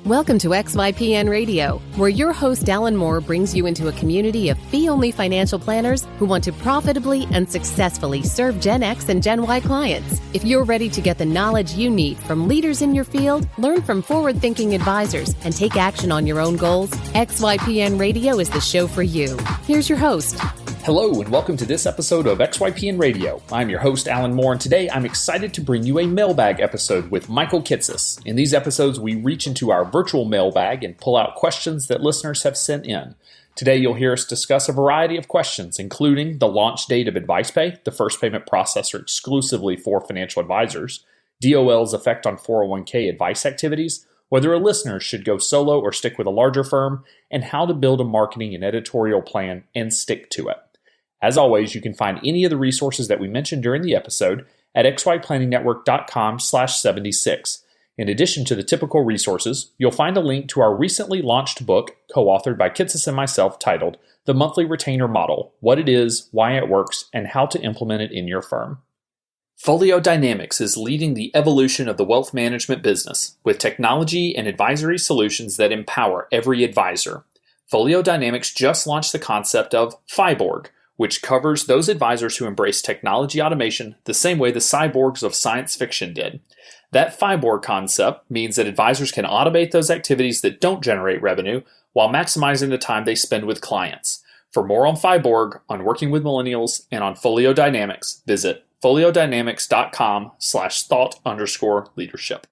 Welcome to XYPN Radio, where your host Alan Moore brings you into a community of fee-only financial planners who want to profitably and successfully serve Gen X and Gen Y clients. If you're ready to get the knowledge you need from leaders in your field, learn from forward-thinking advisors, and take action on your own goals, XYPN Radio is the show for you. Here's your host. Hello and welcome to this episode of XYPN Radio. I'm your host, Alan Moore, and today I'm excited to bring you a mailbag episode with Michael Kitces. In these episodes, we reach into our virtual mailbag and pull out questions that listeners have sent in. Today, you'll hear us discuss a variety of questions, including the launch date of AdvicePay, the first payment processor exclusively for financial advisors, DoL's effect on 401k advice activities, whether a listener should go solo or stick with a larger firm, and how to build a marketing and editorial plan and stick to it. As always, you can find any of the resources that we mentioned during the episode at xyplanningnetwork.com/76. In addition to the typical resources, you'll find a link to our recently launched book, co-authored by Kitces and myself, titled The Monthly Retainer Model: What It Is, Why It Works, and How to Implement It in Your Firm. Folio Dynamics is leading the evolution of the wealth management business with technology and advisory solutions that empower every advisor. Folio Dynamics just launched the concept of Fiborg, which covers those advisors who embrace technology automation the same way the cyborgs of science fiction did. That Fiborg concept means that advisors can automate those activities that don't generate revenue while maximizing the time they spend with clients. For more on Fiborg, on working with millennials, and on Folio Dynamics, visit foliodynamics.com/thought_leadership.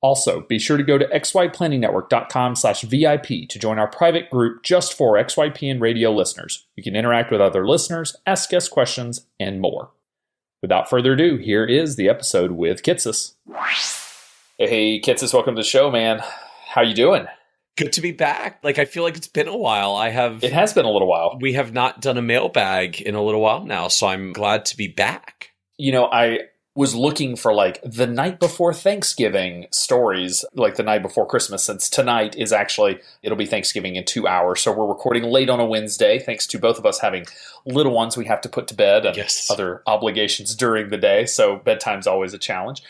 Also, be sure to go to xyplanningnetwork.com/VIP to join our private group just for XYPN Radio listeners. You can interact with other listeners, ask us questions, and more. Without further ado, here is the episode with Kitces. Hey, Kitces, welcome to the show, man. How you doing? Good to be back. I feel like it's been a while. It has been a little while. We have not done a mailbag in a little while now, so I'm glad to be back. You know, I was looking for the night before Thanksgiving stories, the night before Christmas, since tonight is it'll be Thanksgiving in 2 hours. So we're recording late on a Wednesday, thanks to both of us having little ones we have to put to bed and other obligations during the day. So bedtime's always a challenge.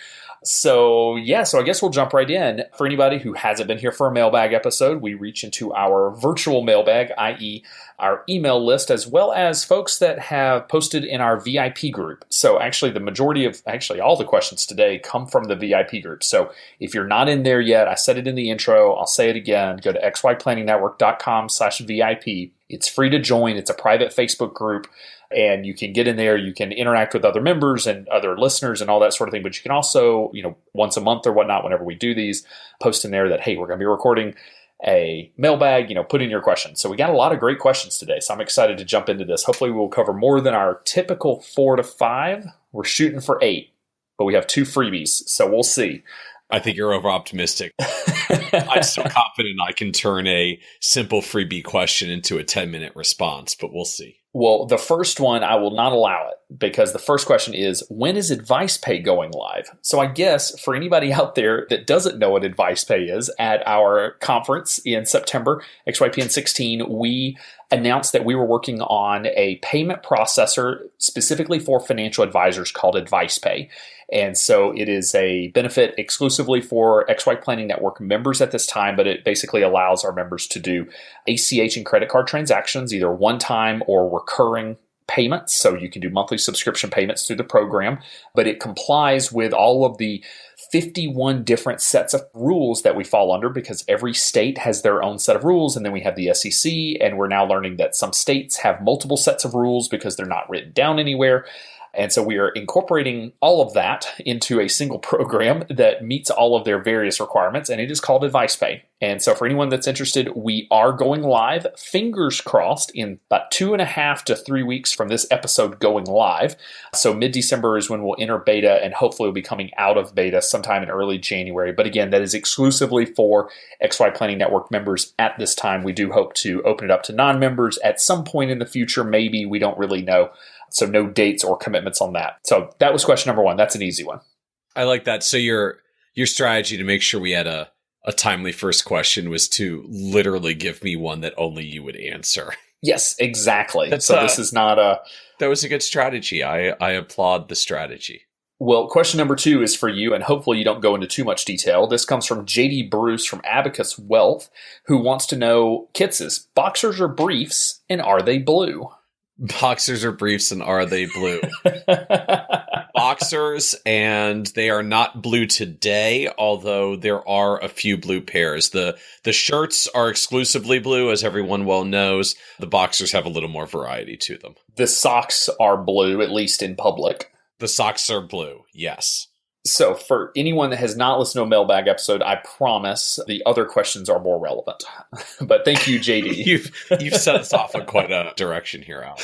So I guess we'll jump right in. For anybody who hasn't been here for a mailbag episode, we reach into our virtual mailbag, i.e. our email list, as well as folks that have posted in our VIP group. So actually the majority of, all the questions today come from the VIP group. So if you're not in there yet, I said it in the intro, I'll say it again, go to xyplanningnetwork.com/VIP. It's free to join. It's a private Facebook group. And you can get in there, you can interact with other members and other listeners and all that sort of thing. But you can also, once a month or whatnot, whenever we do these, post in there that, hey, we're going to be recording a mailbag, put in your questions. So we got a lot of great questions today. So I'm excited to jump into this. Hopefully we'll cover more than our typical 4 to 5. We're shooting for 8, but we have 2 freebies. So we'll see. I think you're over optimistic. I'm so confident I can turn a simple freebie question into a 10-minute response, but we'll see. Well, the first one, I will not allow it because the first question is, when is AdvicePay going live? So I guess for anybody out there that doesn't know what AdvicePay is, at our conference in September, XYPN 16, we announced that we were working on a payment processor specifically for financial advisors called AdvicePay. And so it is a benefit exclusively for XY Planning Network members at this time, but it basically allows our members to do ACH and credit card transactions, either one-time or recurring payments. So you can do monthly subscription payments through the program, but it complies with all of the 51 different sets of rules that we fall under because every state has their own set of rules. And then we have the SEC, and we're now learning that some states have multiple sets of rules because they're not written down anywhere. And so we are incorporating all of that into a single program that meets all of their various requirements, and it is called AdvicePay. And so for anyone that's interested, we are going live, fingers crossed, in about 2.5 to 3 weeks from this episode going live. So mid-December is when we'll enter beta, and hopefully we'll be coming out of beta sometime in early January. But again, that is exclusively for XY Planning Network members at this time. We do hope to open it up to non-members at some point in the future, maybe. We don't really know. So no dates or commitments on that. So that was question number 1. That's an easy one. I like that. So your strategy to make sure we had a timely first question was to literally give me one that only you would answer. Yes, exactly. So this is not a... That was a good strategy. I applaud the strategy. Well, question number 2 is for you, and hopefully you don't go into too much detail. This comes from JD Bruce from Abacus Wealth, who wants to know, Kitces, boxers or briefs, and are they blue? Boxers or briefs, and are they blue? Boxers, and they are not blue today, although there are a few blue pairs. The shirts are exclusively blue, as everyone well knows. The boxers have a little more variety to them. The socks are blue, at least in public. The socks are blue, yes. So for anyone that has not listened to a mailbag episode, I promise the other questions are more relevant. But thank you, JD. You've set us off in quite a direction here, Alan.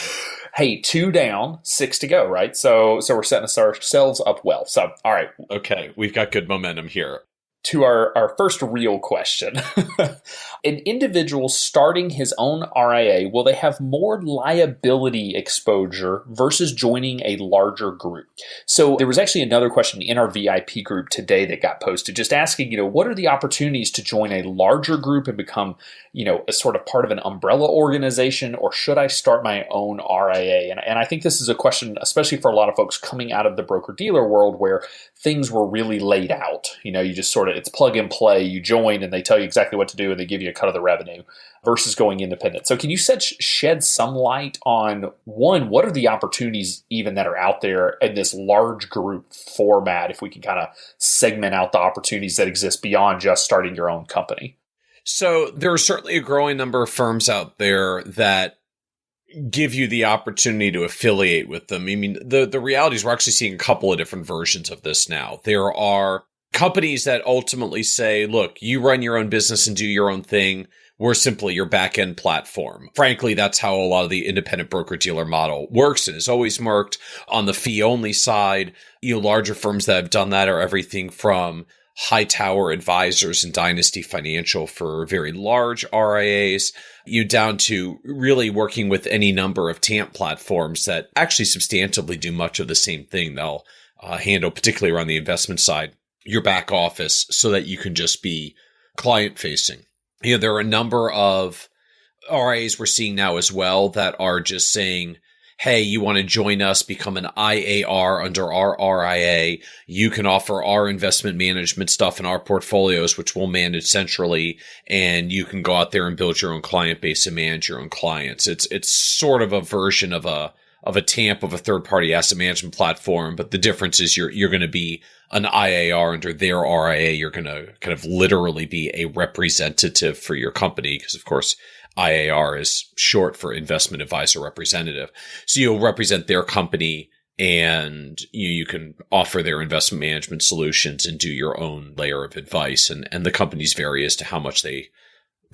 Hey, 2 down, 6 to go, right? So we're setting ourselves up well. So, all right. Okay, we've got good momentum here. To our first real question. An individual starting his own RIA, will they have more liability exposure versus joining a larger group? So there was actually another question in our VIP group today that got posted, just asking, what are the opportunities to join a larger group and become, a sort of part of an umbrella organization, or should I start my own RIA? And I think this is a question, especially for a lot of folks coming out of the broker-dealer world where things were really laid out. You just sort of, it's plug and play. You join and they tell you exactly what to do and they give you a cut of the revenue versus going independent. So can you shed some light on, one, what are the opportunities even that are out there in this large group format, if we can kind of segment out the opportunities that exist beyond just starting your own company? So there are certainly a growing number of firms out there that give you the opportunity to affiliate with them. I mean, the reality is we're actually seeing a couple of different versions of this now. There are companies that ultimately say, look, you run your own business and do your own thing. We're simply your back-end platform. Frankly, that's how a lot of the independent broker-dealer model works and is always worked. On the fee-only side, larger firms that have done that are everything from Hightower Advisors and Dynasty Financial for very large RIAs, down to really working with any number of TAMP platforms that actually substantively do much of the same thing. They'll handle, particularly around the investment side, your back office so that you can just be client-facing. There are a number of RIAs we're seeing now as well that are just saying, hey, you want to join us, become an IAR under our RIA. You can offer our investment management stuff in our portfolios, which we'll manage centrally, and you can go out there and build your own client base and manage your own clients. It's sort of a version of a TAMP, of a third-party asset management platform, but the difference is you're going to be an IAR under their RIA. You're going to kind of literally be a representative for your company because, of course, IAR is short for investment advisor representative. So you'll represent their company and you can offer their investment management solutions and do your own layer of advice. And the companies vary as to how much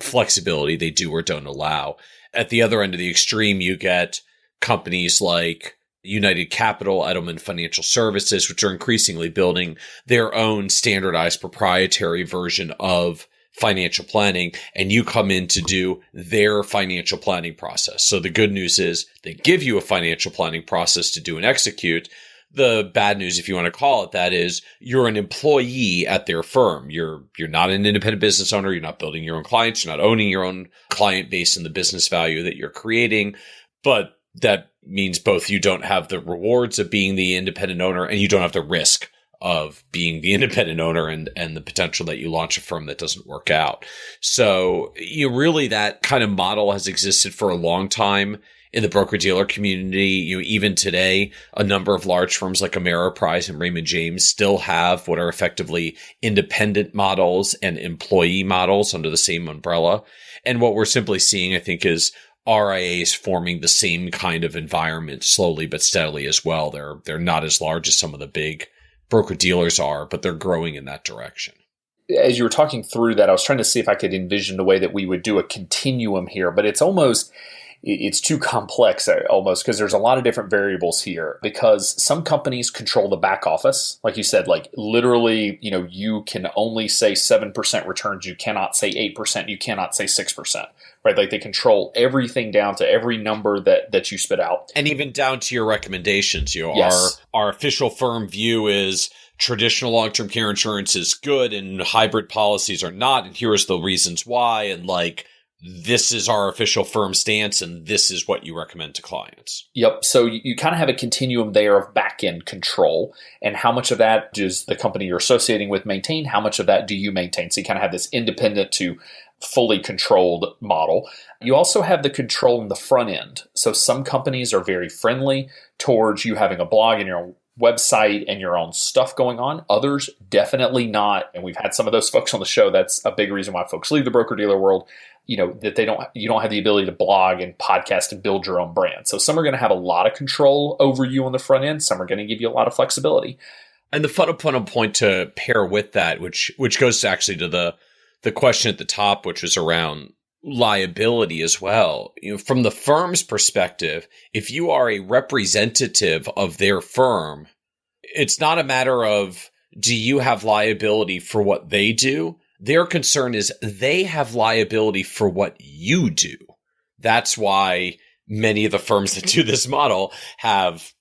flexibility they do or don't allow. At the other end of the extreme, you get companies like United Capital, Edelman Financial Services, which are increasingly building their own standardized proprietary version of financial planning, and you come in to do their financial planning process. So the good news is they give you a financial planning process to do and execute. The bad news, if you want to call it that, is you're an employee at their firm. You're not an independent business owner. You're not building your own clients. You're not owning your own client base and the business value that you're creating. But that means both you don't have the rewards of being the independent owner and you don't have the risk of being the independent owner and the potential that you launch a firm that doesn't work out. So really that kind of model has existed for a long time in the broker-dealer community. Even today, a number of large firms like Ameriprise and Raymond James still have what are effectively independent models and employee models under the same umbrella. And what we're simply seeing, I think, is RIAs forming the same kind of environment slowly but steadily as well. They're not as large as some of the big broker-dealers are, but they're growing in that direction. As you were talking through that, I was trying to see if I could envision a way that we would do a continuum here, but it's too complex almost because there's a lot of different variables here because some companies control the back office. Like you said, like literally, you can only say 7% returns. You cannot say 8%. You cannot say 6%, right? Like they control everything down to every number that you spit out. And even down to your recommendations. Yes. Our official firm view is traditional long-term care insurance is good and hybrid policies are not. And here's the reasons why. And this is our official firm stance and this is what you recommend to clients. Yep. So you kind of have a continuum there of back-end control, and how much of that does the company you're associating with maintain? How much of that do you maintain? So you kind of have this independent to fully controlled model. You also have the control in the front end. So some companies are very friendly towards you having a blog and your own website and your own stuff going on. Others definitely not. And we've had some of those folks on the show. That's a big reason why folks leave the broker-dealer world, that you don't have the ability to blog and podcast and build your own brand. So some are going to have a lot of control over you on the front end. Some are going to give you a lot of flexibility. And the fundamental point to pair with that, which goes actually to the question at the top, which was around liability as well. From the firm's perspective, if you are a representative of their firm, it's not a matter of, do you have liability for what they do? Their concern is they have liability for what you do. That's why many of the firms that do this model have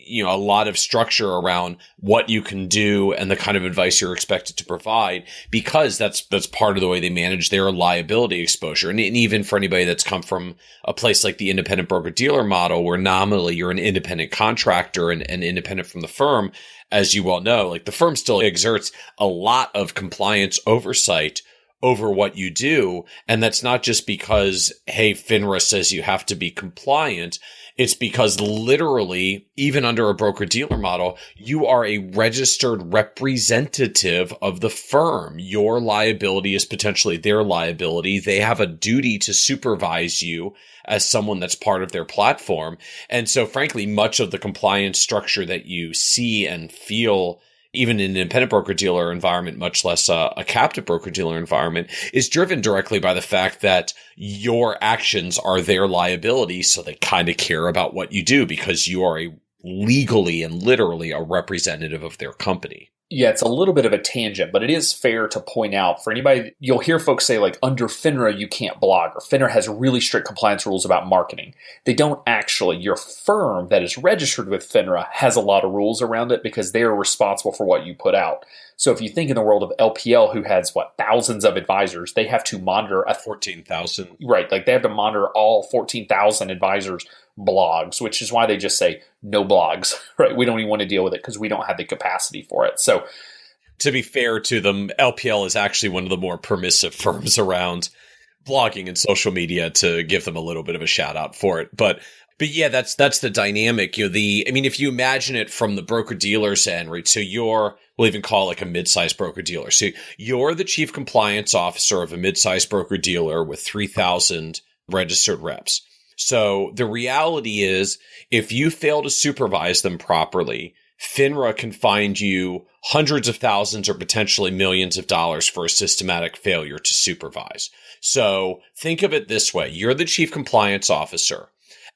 a lot of structure around what you can do and the kind of advice you're expected to provide, because that's part of the way they manage their liability exposure. And even for anybody that's come from a place like the independent broker-dealer model, where nominally you're an independent contractor and independent from the firm, as you well know, like the firm still exerts a lot of compliance oversight over what you do. And that's not just because, hey, FINRA says you have to be compliant. It's because literally, even under a broker-dealer model, you are a registered representative of the firm. Your liability is potentially their liability. They have a duty to supervise you as someone that's part of their platform. And so, frankly, much of the compliance structure that you see and feel, even in an independent broker-dealer environment, much less a captive broker-dealer environment, is driven directly by the fact that your actions are their liability. So they kind of care about what you do because you are legally and literally a representative of their company. Yeah, it's a little bit of a tangent, but it is fair to point out for anybody, you'll hear folks say like under FINRA, you can't blog, or FINRA has really strict compliance rules about marketing. They don't actually. Your firm that is registered with FINRA has a lot of rules around it because they are responsible for what you put out. So if you think in the world of LPL, who has thousands of advisors, they have to monitor 14,000. Right. Like they have to monitor all 14,000 advisors' blogs, which is why they just say no blogs, right? We don't even want to deal with it because we don't have the capacity for it. So to be fair to them, LPL is actually one of the more permissive firms around blogging and social media, to give them a little bit of a shout out for it. But yeah, that's the dynamic. If you imagine it from the broker-dealer's end, right? So we'll even call it like a mid-sized broker-dealer. So you're the chief compliance officer of a mid-sized broker-dealer with 3,000 registered reps. So the reality is, if you fail to supervise them properly, FINRA can find you hundreds of thousands or potentially millions of dollars for a systematic failure to supervise. So think of it this way. You're the chief compliance officer.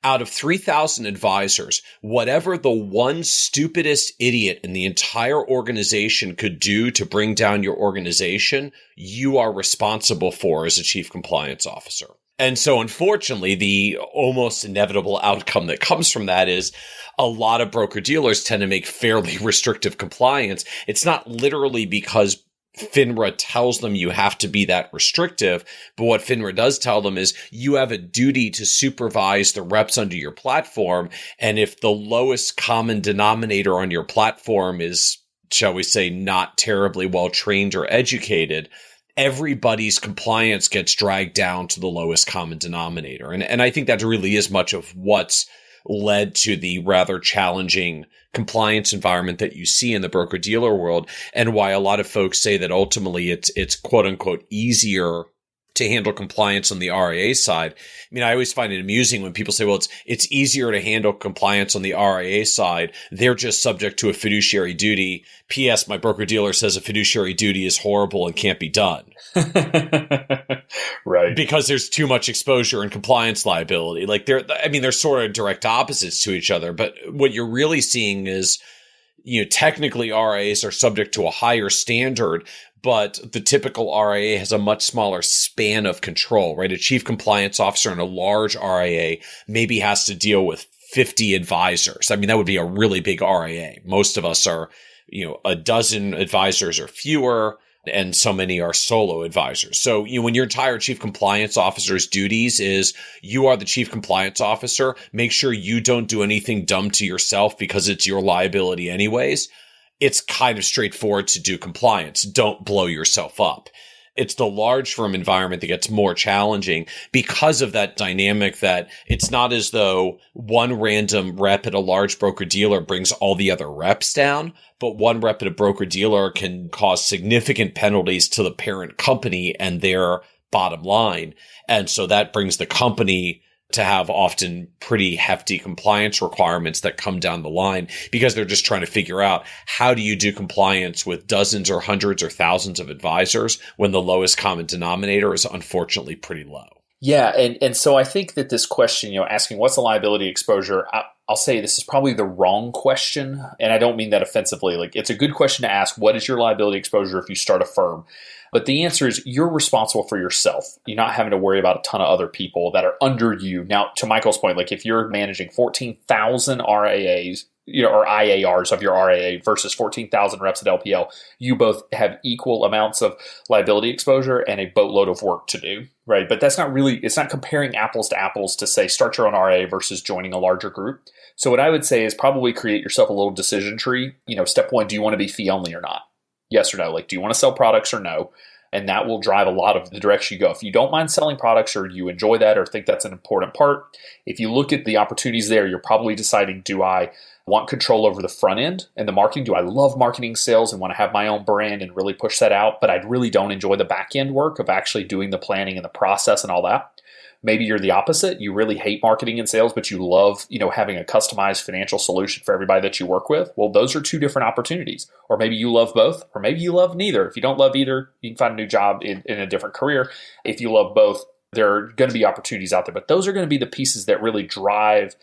Out of 3,000 advisors, whatever the one stupidest idiot in the entire organization could do to bring down your organization, you are responsible for as a chief compliance officer. And so, unfortunately, the almost inevitable outcome that comes from that is a lot of broker-dealers tend to make fairly restrictive compliance. It's not literally because FINRA tells them you have to be that restrictive, but what FINRA does tell them is you have a duty to supervise the reps under your platform. And if the lowest common denominator on your platform is, shall we say, not terribly well trained or educated, everybody's compliance gets dragged down to the lowest common denominator. And I think that really is much of what's led to the rather challenging compliance environment that you see in the broker-dealer world, and why a lot of folks say that ultimately it's quote unquote easier to handle compliance on the RIA side. I always find it amusing when people say, well, it's easier to handle compliance on the RIA side. They're just subject to a fiduciary duty. P.S. My broker-dealer says a fiduciary duty is horrible and can't be done. Right. Because there's too much exposure and compliance liability. They're sort of direct opposites to each other. But what you're really seeing is, technically RIAs are subject to a higher standard, but the typical RIA has a much smaller span of control, right? A chief compliance officer in a large RIA maybe has to deal with 50 advisors. That would be a really big RIA. Most of us are, a dozen advisors or fewer. and so many are solo advisors. So when your entire chief compliance officer's duties is you are the chief compliance officer, make sure you don't do anything dumb to yourself because it's your liability anyways. It's kind of straightforward to do compliance. Don't blow yourself up. It's the large firm environment that gets more challenging because of that dynamic that it's not as though one random rep at a large broker dealer brings all the other reps down, but one rep at a broker dealer can cause significant penalties to the parent company and their bottom line. And so that brings the company to have often pretty hefty compliance requirements that come down the line because they're just trying to figure out how do you do compliance with dozens or hundreds or thousands of advisors when the lowest common denominator is unfortunately pretty low. Yeah. And so I think that this question, asking what's the liability exposure, I'll say this is probably the wrong question. And I don't mean that offensively. Like, it's a good question to ask. What is your liability exposure if you start a firm? But the answer is you're responsible for yourself. You're not having to worry about a ton of other people that are under you. Now, to Michael's point, like if you're managing 14,000 RAAs, or IARs of your RAA versus 14,000 reps at LPL, you both have equal amounts of liability exposure and a boatload of work to do, right? But it's not comparing apples to apples to say start your own RAA versus joining a larger group. So what I would say is probably create yourself a little decision tree. Step one, do you want to be fee only or not? Yes or no? Like, do you want to sell products or no? And that will drive a lot of the direction you go. If you don't mind selling products or you enjoy that or think that's an important part, if you look at the opportunities there, you're probably deciding, do I want control over the front end and the marketing? Do I love marketing sales and want to have my own brand and really push that out? But I really don't enjoy the back end work of actually doing the planning and the process and all that. Maybe you're the opposite. You really hate marketing and sales, but you love, having a customized financial solution for everybody that you work with. Well, those are two different opportunities. Or maybe you love both, or maybe you love neither. If you don't love either, you can find a new job in a different career. If you love both, there are going to be opportunities out there, but those are going to be the pieces that really drive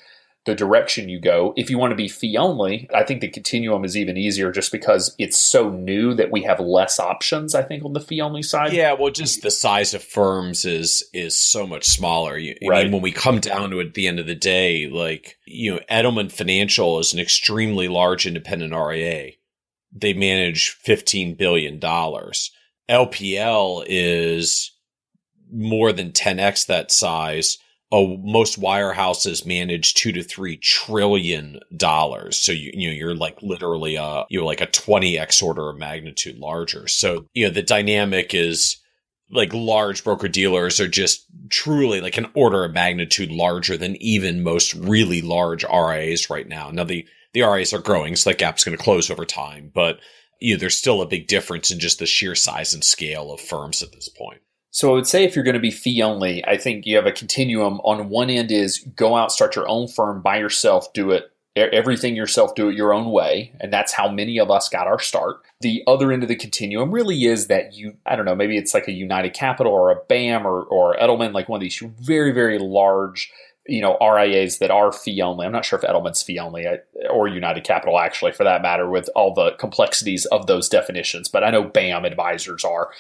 the direction you go. If you want to be fee only, I think the continuum is even easier just because it's so new that we have less options, I think, on the fee only side. Yeah, well, just the size of firms is so much smaller. Right. I mean, when we come down to it at the end of the day, like, Edelman Financial is an extremely large independent RIA. They manage $15 billion. LPL is more than 10x that size. Most wirehouses manage $2 to $3 trillion. So you're like literally like a 20x order of magnitude larger. So the dynamic is like large broker dealers are just truly like an order of magnitude larger than even most really large RIAs right now. Now the RIAs are growing, so that gap's going to close over time, but there's still a big difference in just the sheer size and scale of firms at this point. So I would say if you're going to be fee only, I think you have a continuum. On one end is go out, start your own firm by yourself, do it everything yourself, do it your own way. And that's how many of us got our start. The other end of the continuum really is that maybe it's like a United Capital or a BAM or Edelman, like one of these very, very large, RIAs that are fee only. I'm not sure if Edelman's fee only or United Capital actually for that matter with all the complexities of those definitions. But I know BAM advisors are.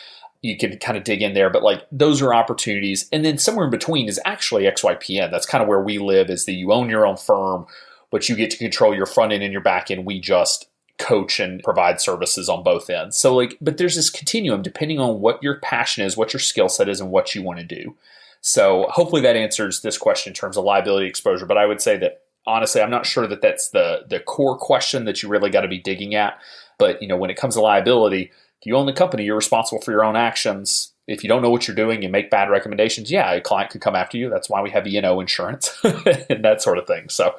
You can kind of dig in there, but like those are opportunities. And then somewhere in between is actually XYPN. That's kind of where we live is that you own your own firm, but you get to control your front end and your back end. We just coach and provide services on both ends. So but there's this continuum depending on what your passion is, what your skill set is, and what you want to do. So hopefully that answers this question in terms of liability exposure. But I would say that honestly, I'm not sure that that's the core question that you really got to be digging at. But when it comes to liability, if you own the company, you're responsible for your own actions. If you don't know what you're doing and make bad recommendations, a client could come after you. That's why we have E&O insurance and that sort of thing. So,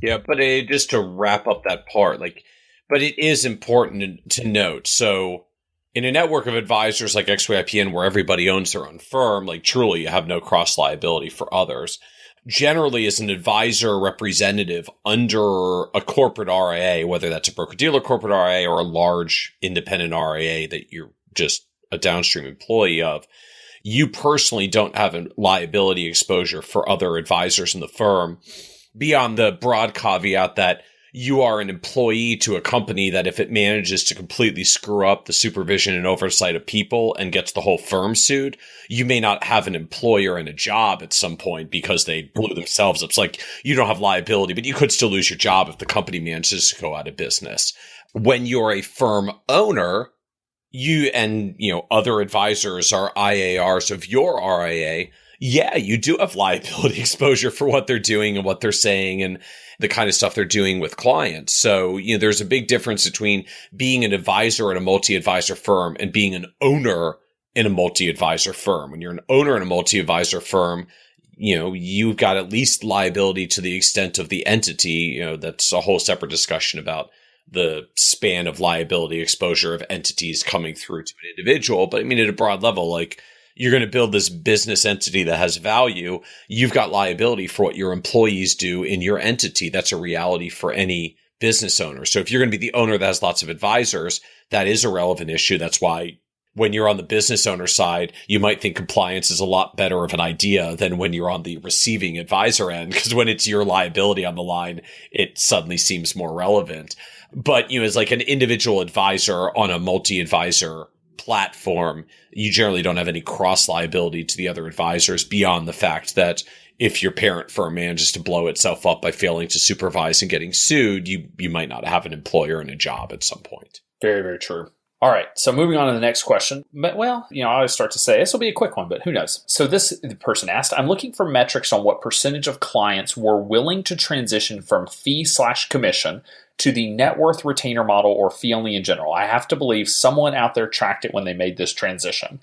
yeah, but just to wrap up that part, but it is important to note. So, in a network of advisors like XYPN, where everybody owns their own firm, truly you have no cross liability for others. Generally, as an advisor representative under a corporate RIA, whether that's a broker-dealer corporate RIA or a large independent RIA that you're just a downstream employee of, you personally don't have a liability exposure for other advisors in the firm beyond the broad caveat that you are an employee to a company that if it manages to completely screw up the supervision and oversight of people and gets the whole firm sued, you may not have an employer and a job at some point because they blew themselves up. It's like you don't have liability, but you could still lose your job if the company manages to go out of business. When you're a firm owner, you and, other advisors are IARs of your RIA, yeah, you do have liability exposure for what they're doing and what they're saying and the kind of stuff they're doing with clients. So, there's a big difference between being an advisor at a multi-advisor firm and being an owner in a multi-advisor firm. When you're an owner in a multi-advisor firm, you've got at least liability to the extent of the entity. That's a whole separate discussion about the span of liability exposure of entities coming through to an individual. But at a broad level, like, you're going to build this business entity that has value. You've got liability for what your employees do in your entity. That's a reality for any business owner. So if you're going to be the owner that has lots of advisors, that is a relevant issue. That's why when you're on the business owner side, you might think compliance is a lot better of an idea than when you're on the receiving advisor end, because when it's your liability on the line, it suddenly seems more relevant. But, as like an individual advisor on a multi-advisor platform, you generally don't have any cross liability to the other advisors beyond the fact that if your parent firm manages to blow itself up by failing to supervise and getting sued, you might not have an employer and a job at some point. Very, very true. All right. So moving on to the next question. But, I always start to say this will be a quick one, but who knows? So the person asked, I'm looking for metrics on what percentage of clients were willing to transition from fee/commission to the net worth retainer model or fee only in general. I have to believe someone out there tracked it when they made this transition.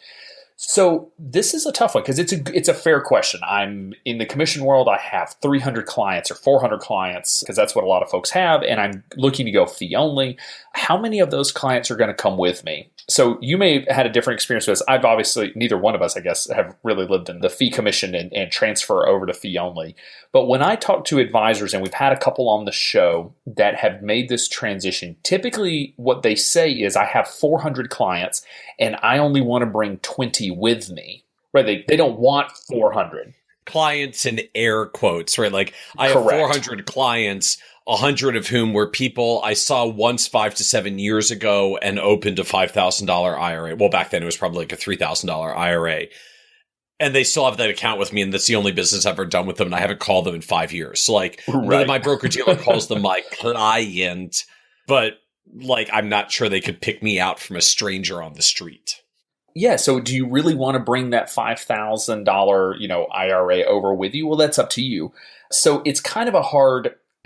So this is a tough one because it's a fair question. I'm in the commission world. I have 300 clients or 400 clients because that's what a lot of folks have. And I'm looking to go fee only. How many of those clients are going to come with me? So you may have had a different experience with this. I've obviously, neither one of us, I guess, have really lived in the fee commission and transfer over to fee only. But when I talk to advisors, and we've had a couple on the show that have made this transition, typically what they say is, I have 400 clients and I only want to bring 20 with me, right? They don't want 400. Clients in air quotes, right? Like I Correct. have 400 clients, 100 of whom were people I saw once 5 to 7 years ago and opened a $5,000 IRA. Well, back then it was probably like a $3,000 IRA. And they still have that account with me, and that's the only business I've ever done with them, and I haven't called them in 5 years. So, like, right. My broker-dealer calls them my client, but, like, I'm not sure they could pick me out from a stranger on the street. Yeah, so do you really want to bring that $5,000, IRA over with you? Well, that's up to you. So it's kind of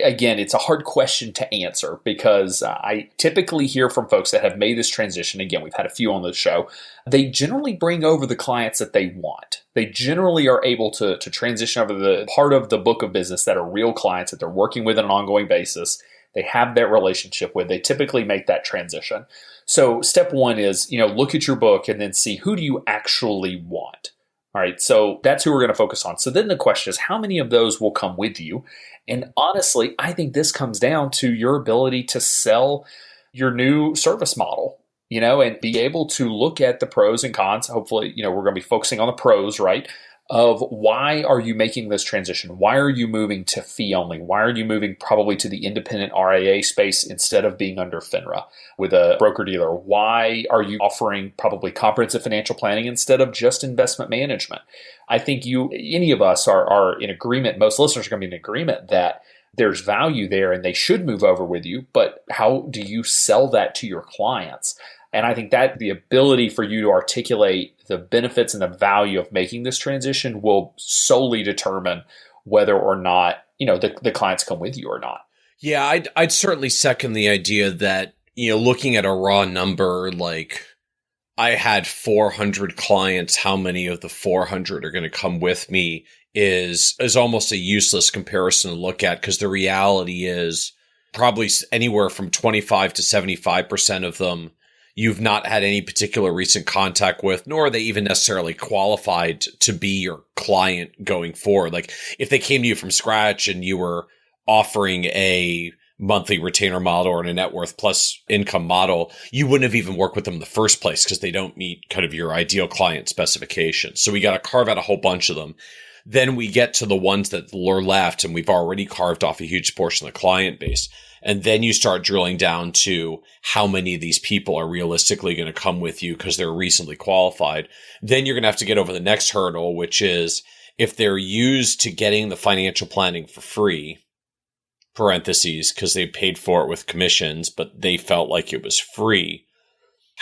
it's a hard question to answer because I typically hear from folks that have made this transition. Again, we've had a few on the show. They generally bring over the clients that they want. They generally are able to transition over the part of the book of business that are real clients that they're working with on an ongoing basis. They have that relationship with. They typically make that transition. So step one is, look at your book and then see, who do you actually want? All right, so that's who we're going to focus on. So then the question is, how many of those will come with you? And honestly, I think this comes down to your ability to sell your new service model, and be able to look at the pros and cons. Hopefully, we're going to be focusing on the pros, right? Of why are you making this transition? Why are you moving to fee only? Why are you moving probably to the independent RIA space instead of being under FINRA with a broker dealer? Why are you offering probably comprehensive financial planning instead of just investment management? I think any of us are in agreement. Most listeners are going to be in agreement that there's value there and they should move over with you. But how do you sell that to your clients? And I think that the ability for you to articulate the benefits and the value of making this transition will solely determine whether or not, the clients come with you or not. Yeah, I'd certainly second the idea that, looking at a raw number, like I had 400 clients, how many of the 400 are going to come with me is almost a useless comparison to look at, because the reality is probably anywhere from 25 to 75% of them you've not had any particular recent contact with, nor are they even necessarily qualified to be your client going forward. Like if they came to you from scratch and you were offering a monthly retainer model or a net worth plus income model, you wouldn't have even worked with them in the first place because they don't meet kind of your ideal client specifications. So we got to carve out a whole bunch of them. Then we get to the ones that are left, and we've already carved off a huge portion of the client base. And then you start drilling down to how many of these people are realistically going to come with you because they're recently qualified. Then you're going to have to get over the next hurdle, which is if they're used to getting the financial planning for free, parentheses, because they paid for it with commissions, but they felt like it was free.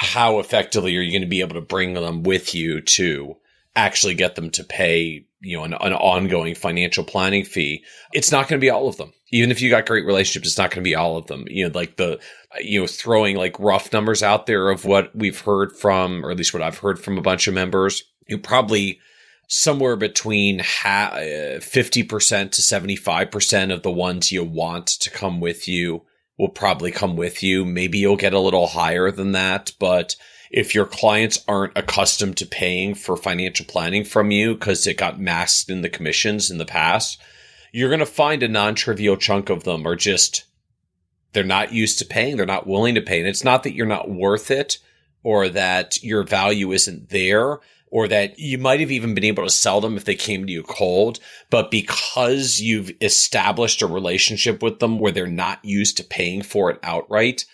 how effectively are you going to be able to bring them with you to actually get them to pay, an ongoing financial planning fee? It's not going to be all of them. Even if you got great relationships, it's not going to be all of them. Throwing like rough numbers out there of what we've heard from, or at least what I've heard from a bunch of members, you probably somewhere between 50% to 75% of the ones you want to come with you will probably come with you. Maybe you'll get a little higher than that, but if your clients aren't accustomed to paying for financial planning from you because it got masked in the commissions in the past, you're going to find a non-trivial chunk of them are just, they're not used to paying. They're not willing to pay. And it's not that you're not worth it or that your value isn't there, or that you might have even been able to sell them if they came to you cold. But because you've established a relationship with them where they're not used to paying for it outright,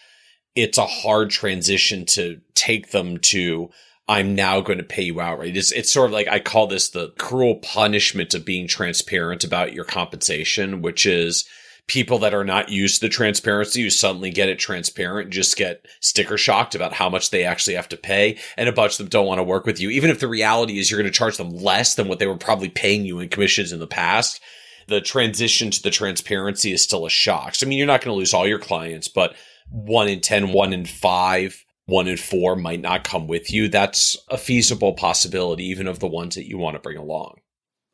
it's a hard transition to take them to, I'm now going to pay you outright. It's sort of like, I call this the cruel punishment of being transparent about your compensation, which is people that are not used to the transparency who suddenly get it transparent just get sticker shocked about how much they actually have to pay. And a bunch of them don't want to work with you. Even if the reality is you're going to charge them less than what they were probably paying you in commissions in the past, the transition to the transparency is still a shock. So, I mean, you're not going to lose all your clients, but 1 in 10, 1 in 5, 1 in 4 might not come with you. That's a feasible possibility, even of the ones that you want to bring along.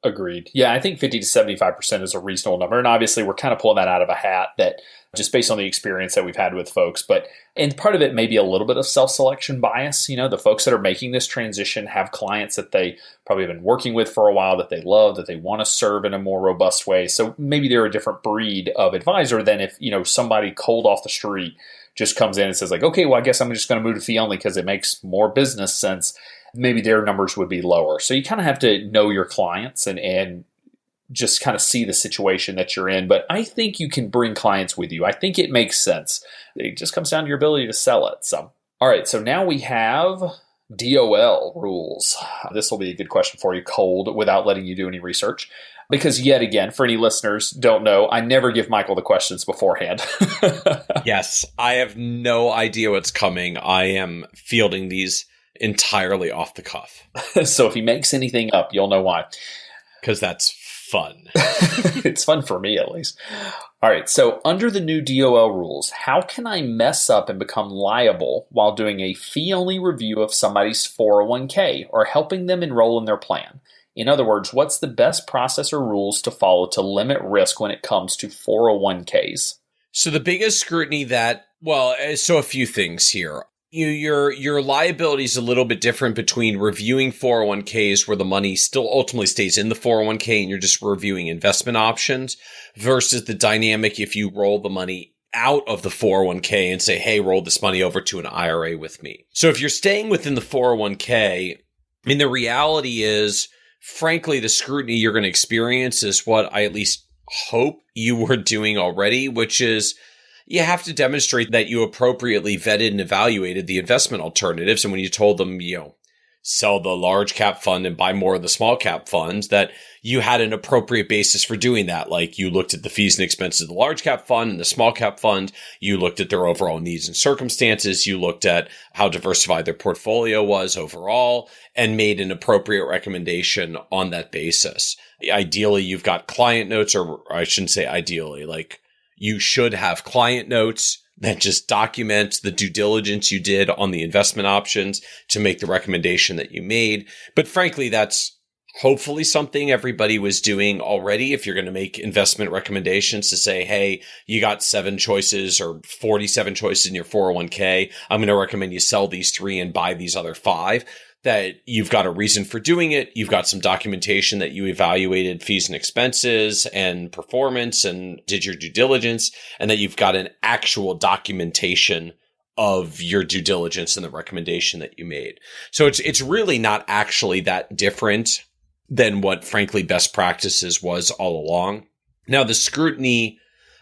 Agreed. Yeah, I think 50 to 75% is a reasonable number. And obviously, we're kind of pulling that out of a hat that just based on the experience that we've had with folks. And part of it may be a little bit of self-selection bias. The folks that are making this transition have clients that they probably have been working with for a while that they love, that they want to serve in a more robust way. So maybe they're a different breed of advisor than if, somebody cold off the street just comes in and says like, okay, well, I guess I'm just going to move to fee only because it makes more business sense. Maybe their numbers would be lower. So you kind of have to know your clients and just kind of see the situation that you're in. But I think you can bring clients with you. I think it makes sense. It just comes down to your ability to sell it. So, all right. So now we have DoL rules. This will be a good question for you, cold, without letting you do any research. Because yet again, for any listeners don't know, I never give Michael the questions beforehand. Yes, I have no idea what's coming. I am fielding these entirely off the cuff. So if he makes anything up, you'll know why. Because that's fun. It's fun for me, at least. All right. So under the new DoL rules, how can I mess up and become liable while doing a fee-only review of somebody's 401k or helping them enroll in their plan? In other words, what's the best process or rules to follow to limit risk when it comes to 401ks? So the biggest scrutiny so a few things here. Your liability is a little bit different between reviewing 401ks where the money still ultimately stays in the 401k and you're just reviewing investment options versus the dynamic if you roll the money out of the 401k and say, hey, roll this money over to an IRA with me. So if you're staying within the 401k, the reality is, frankly, the scrutiny you're going to experience is what I at least hope you were doing already, which is you have to demonstrate that you appropriately vetted and evaluated the investment alternatives. And when you told them, sell the large cap fund and buy more of the small cap funds, that you had an appropriate basis for doing that. Like you looked at the fees and expenses of the large cap fund and the small cap fund. You looked at their overall needs and circumstances. You looked at how diversified their portfolio was overall and made an appropriate recommendation on that basis. Ideally, you've got client notes, or I shouldn't say ideally, like you should have client notes that just document the due diligence you did on the investment options to make the recommendation that you made. But frankly, that's hopefully something everybody was doing already. If you're going to make investment recommendations to say, hey, you got 7 choices or 47 choices in your 401k, I'm going to recommend you sell these 3 and buy these other 5. That you've got a reason for doing it. You've got some documentation that you evaluated fees and expenses and performance and did your due diligence, and that you've got an actual documentation of your due diligence and the recommendation that you made. So it's really not actually that different than what, frankly, best practices was all along. Now, the scrutiny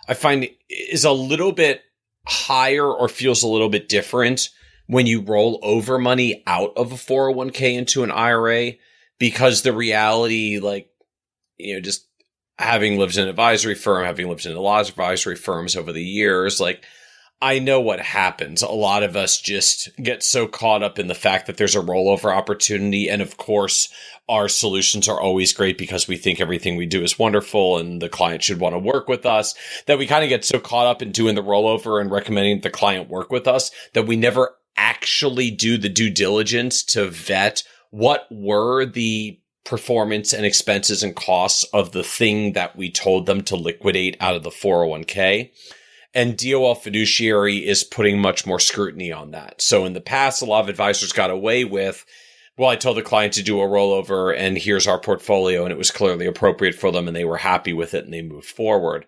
I find is a little bit higher or feels a little bit different when you roll over money out of a 401k into an IRA, because the reality, just having lived in an advisory firm, having lived in a lot of advisory firms over the years, I know what happens. A lot of us just get so caught up in the fact that there's a rollover opportunity. And of course, our solutions are always great because we think everything we do is wonderful and the client should want to work with us, that we kind of get so caught up in doing the rollover and recommending the client work with us that we never actually do the due diligence to vet what were the performance and expenses and costs of the thing that we told them to liquidate out of the 401k. And DoL fiduciary is putting much more scrutiny on that. So in the past, a lot of advisors got away with, well, I told the client to do a rollover and here's our portfolio, and it was clearly appropriate for them and they were happy with it and they moved forward.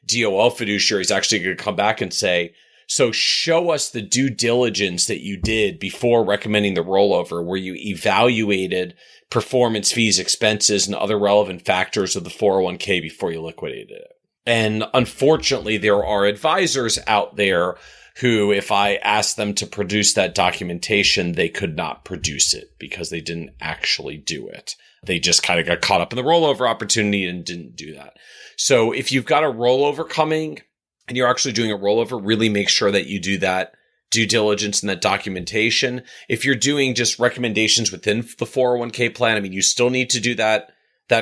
DoL fiduciary is actually going to come back and say, so show us the due diligence that you did before recommending the rollover, where you evaluated performance fees, expenses, and other relevant factors of the 401k before you liquidated it. And unfortunately, there are advisors out there who, if I asked them to produce that documentation, they could not produce it because they didn't actually do it. They just kind of got caught up in the rollover opportunity and didn't do that. So if you've got a rollover coming and you're actually doing a rollover, really make sure that you do that due diligence and that documentation. If you're doing just recommendations within the 401k plan, I mean, you still need to do that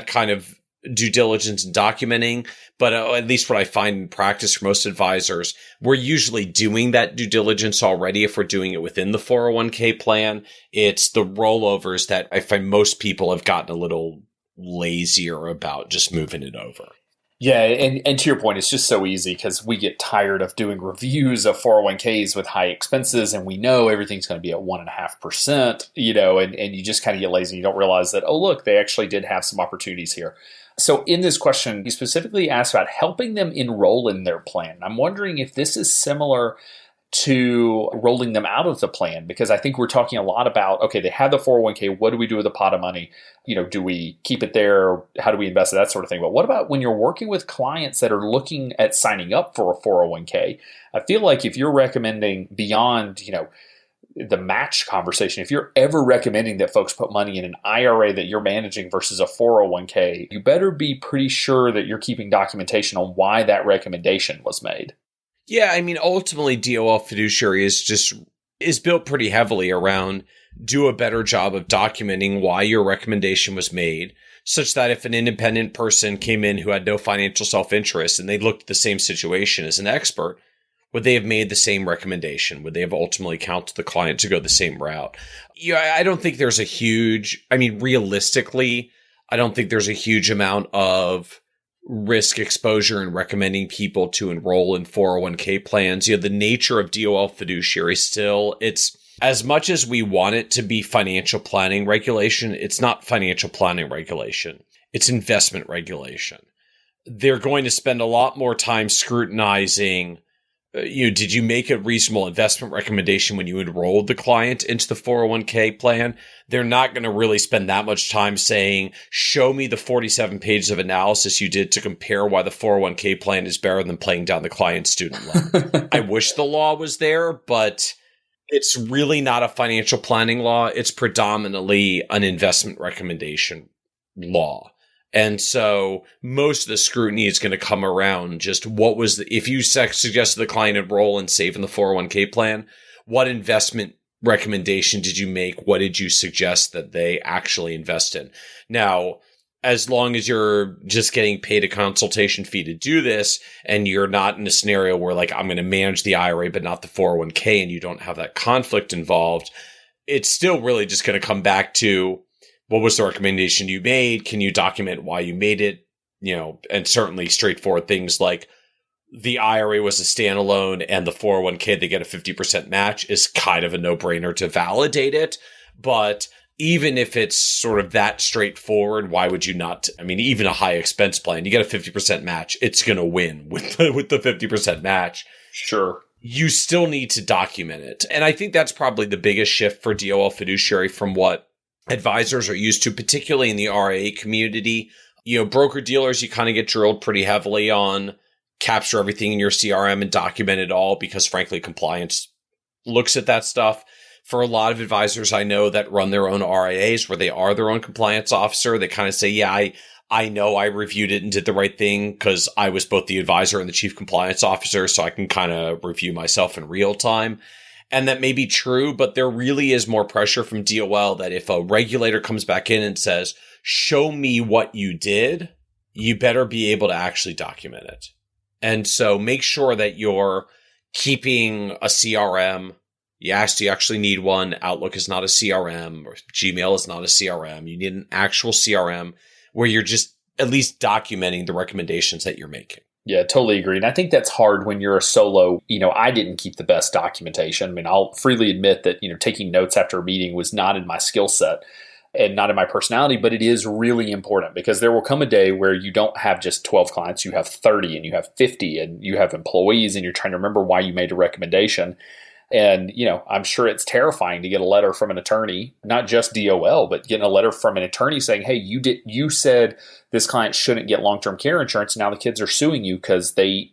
kind of due diligence and documenting. But at least what I find in practice for most advisors, we're usually doing that due diligence already. If we're doing it within the 401k plan, it's the rollovers that I find most people have gotten a little lazier about just moving it over. Yeah, and to your point, it's just so easy because we get tired of doing reviews of 401ks with high expenses, and we know everything's going to be at 1.5%, and you just kind of get lazy. You don't realize that, oh, look, they actually did have some opportunities here. So in this question, you specifically asked about helping them enroll in their plan. I'm wondering if this is similar to rolling them out of the plan, because I think we're talking a lot about, okay, they have the 401k. What do we do with the pot of money? Do we keep it there? How do we invest it? That sort of thing. But what about when you're working with clients that are looking at signing up for a 401k? I feel like if you're recommending beyond, the match conversation, if you're ever recommending that folks put money in an IRA that you're managing versus a 401k, you better be pretty sure that you're keeping documentation on why that recommendation was made. Yeah, I mean, ultimately, DoL fiduciary is built pretty heavily around do a better job of documenting why your recommendation was made, such that if an independent person came in who had no financial self-interest and they looked at the same situation as an expert, would they have made the same recommendation? Would they have ultimately counseled the client to go the same route? I don't think there's realistically, I don't think there's a huge amount of risk exposure in recommending people to enroll in 401k plans. The nature of DoL fiduciary still, it's as much as we want it to be financial planning regulation, it's not financial planning regulation. It's investment regulation. They're going to spend a lot more time scrutinizing, did you make a reasonable investment recommendation when you enrolled the client into the 401k plan? They're not going to really spend that much time saying, show me the 47 pages of analysis you did to compare why the 401k plan is better than paying down the client's student loan. I wish the law was there, but it's really not a financial planning law. It's predominantly an investment recommendation law. And so most of the scrutiny is going to come around just if you suggested the client enroll and save in the 401k plan, what investment recommendation did you make? What did you suggest that they actually invest in? Now, as long as you're just getting paid a consultation fee to do this, and you're not in a scenario where I'm going to manage the IRA, but not the 401k, and you don't have that conflict involved, it's still really just going to come back to, what was the recommendation you made? Can you document why you made it? And certainly straightforward things like the IRA was a standalone and the 401k, they get a 50% match is kind of a no-brainer to validate it. But even if it's sort of that straightforward, why would you not? I mean, even a high expense plan, you get a 50% match, it's going to win with the 50% match. Sure. You still need to document it. And I think that's probably the biggest shift for DoL fiduciary from what advisors are used to, particularly in the RIA community. Broker dealers, you kind of get drilled pretty heavily on capture everything in your CRM and document it all because, frankly, compliance looks at that stuff. For a lot of advisors I know that run their own RIAs where they are their own compliance officer, they kind of say, yeah, I know I reviewed it and did the right thing because I was both the advisor and the chief compliance officer, so I can kind of review myself in real time. And that may be true, but there really is more pressure from DOL that if a regulator comes back in and says, show me what you did, you better be able to actually document it. And so make sure that you're keeping a CRM. Yes, you actually need one. Outlook is not a CRM, or Gmail is not a CRM. You need an actual CRM where you're just at least documenting the recommendations that you're making. Yeah, totally agree. And I think that's hard when you're a solo. I didn't keep the best documentation. I mean, I'll freely admit that, taking notes after a meeting was not in my skill set and not in my personality, but it is really important because there will come a day where you don't have just 12 clients, you have 30 and you have 50 and you have employees and you're trying to remember why you made a recommendation. And, I'm sure it's terrifying to get a letter from an attorney, not just DOL, but getting a letter from an attorney saying, hey, you said this client shouldn't get long-term care insurance. Now the kids are suing you because they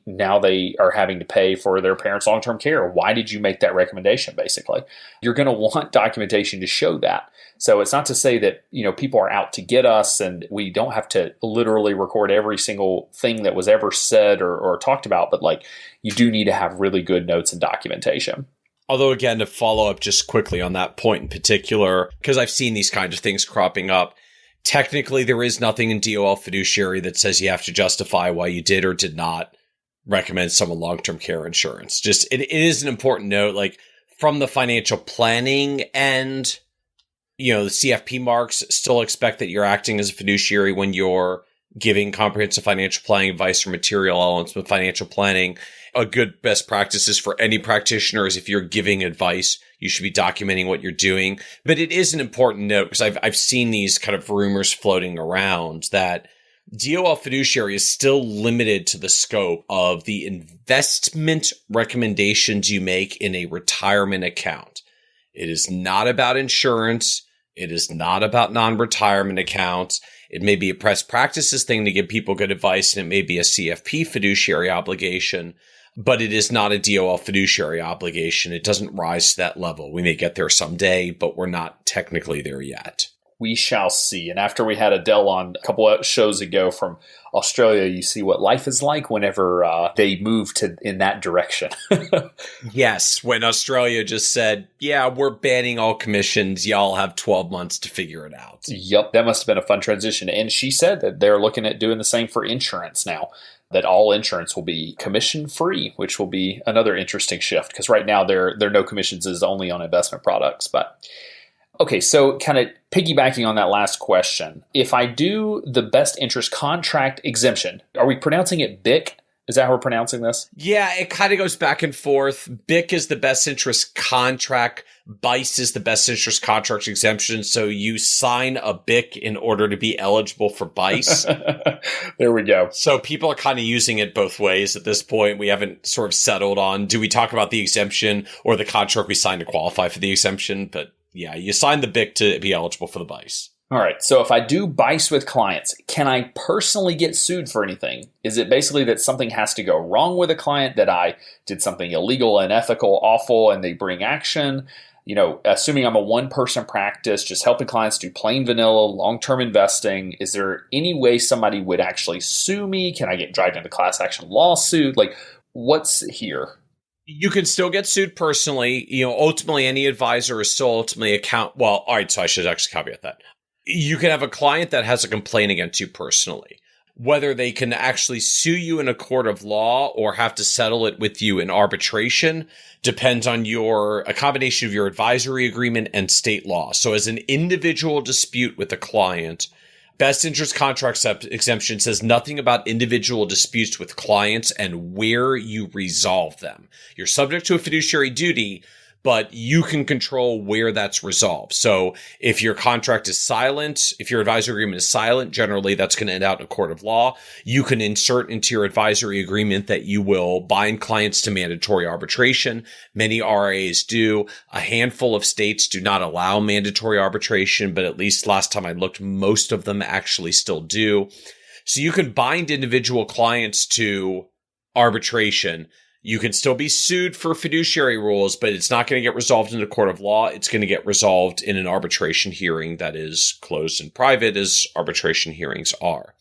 are having to pay for their parents' long-term care. Why did you make that recommendation? Basically, you're going to want documentation to show that. So it's not to say that, people are out to get us and we don't have to literally record every single thing that was ever said or talked about, but you do need to have really good notes and documentation. Although, again, to follow up just quickly on that point in particular, because I've seen these kinds of things cropping up, technically there is nothing in DoL fiduciary that says you have to justify why you did or did not recommend someone long-term care insurance. Just it is an important note, from the financial planning end, the CFP marks still expect that you're acting as a fiduciary when you're giving comprehensive financial planning advice or material elements with financial planning. A good best practices for any practitioner is if you're giving advice, you should be documenting what you're doing. But it is an important note because I've seen these kind of rumors floating around that DoL fiduciary is still limited to the scope of the investment recommendations you make in a retirement account. It is not about insurance. It is not about non-retirement accounts. It may be a best practices thing to give people good advice, and it may be a CFP fiduciary obligation, but it is not a DoL fiduciary obligation. It doesn't rise to that level. We may get there someday, but we're not technically there yet. We shall see. And after we had Adele on a couple of shows ago from Australia, you see what life is like whenever they move in that direction. Yes, when Australia just said, yeah, we're banning all commissions. Y'all have 12 months to figure it out. Yep, that must have been a fun transition. And she said that they're looking at doing the same for insurance now, that all insurance will be commission-free, which will be another interesting shift because right now there are no commissions is only on investment products. But okay, so kind of piggybacking on that last question, if I do the best interest contract exemption, are we pronouncing it BIC? Is that how we're pronouncing this? Yeah, it kind of goes back and forth. BIC is the best interest contract. BICE is the best interest contract exemption. So you sign a BIC in order to be eligible for BICE. There we go. So people are kind of using it both ways at this point. We haven't sort of settled on, do we talk about the exemption or the contract we signed to qualify for the exemption? But yeah, you sign the BIC to be eligible for the BICE. All right. So if I do BICE with clients, can I personally get sued for anything? Is it basically that something has to go wrong with a client, that I did something illegal, unethical, awful, and they bring action? Assuming I'm a one-person practice, just helping clients do plain vanilla, long-term investing, is there any way somebody would actually sue me? Can I get dragged into class action lawsuit? What's here? You can still get sued personally. Ultimately, any advisor is still ultimately all right, so I should actually caveat that. You can have a client that has a complaint against you personally. Whether they can actually sue you in a court of law or have to settle it with you in arbitration depends on a combination of your advisory agreement and state law. So as an individual dispute with a client, best interest contract exemption says nothing about individual disputes with clients and where you resolve them. You're subject to a fiduciary duty, but you can control where that's resolved. So if your contract is silent, if your advisory agreement is silent, generally that's going to end out in a court of law. You can insert into your advisory agreement that you will bind clients to mandatory arbitration. Many RIAs do. A handful of states do not allow mandatory arbitration, but at least last time I looked, most of them actually still do. So you can bind individual clients to arbitration. You can still be sued for fiduciary rules, but it's not going to get resolved in a court of law. It's going to get resolved in an arbitration hearing that is closed and private, as arbitration hearings are.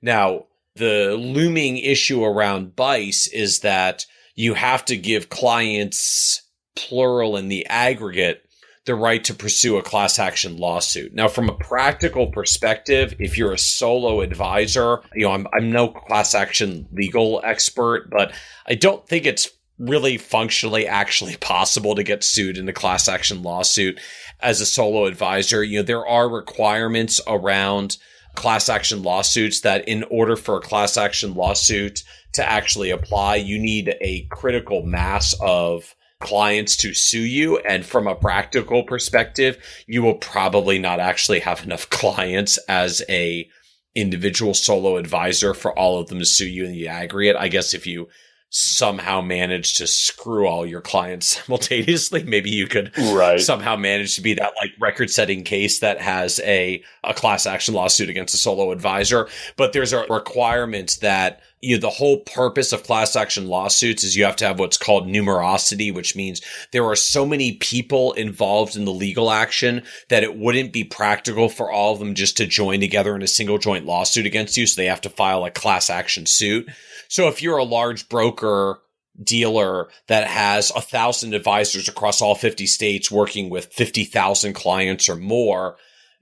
Now, the looming issue around BICE is that you have to give clients, plural in the aggregate, the right to pursue a class action lawsuit. Now, from a practical perspective, if you're a solo advisor, I'm no class action legal expert, but I don't think it's really functionally actually possible to get sued in a class action lawsuit as a solo advisor. There are requirements around class action lawsuits that in order for a class action lawsuit to actually apply, you need a critical mass of clients to sue you. And from a practical perspective, you will probably not actually have enough clients as a individual solo advisor for all of them to sue you in the aggregate. I guess if you somehow manage to screw all your clients simultaneously, maybe you could somehow manage to be that like record-setting case that has a class action lawsuit against a solo advisor. But there's a requirement that the whole purpose of class action lawsuits is you have to have what's called numerosity, which means there are so many people involved in the legal action that it wouldn't be practical for all of them just to join together in a single joint lawsuit against you. So they have to file a class action suit. So if you're a large broker dealer that has 1,000 advisors across all 50 states working with 50,000 clients or more,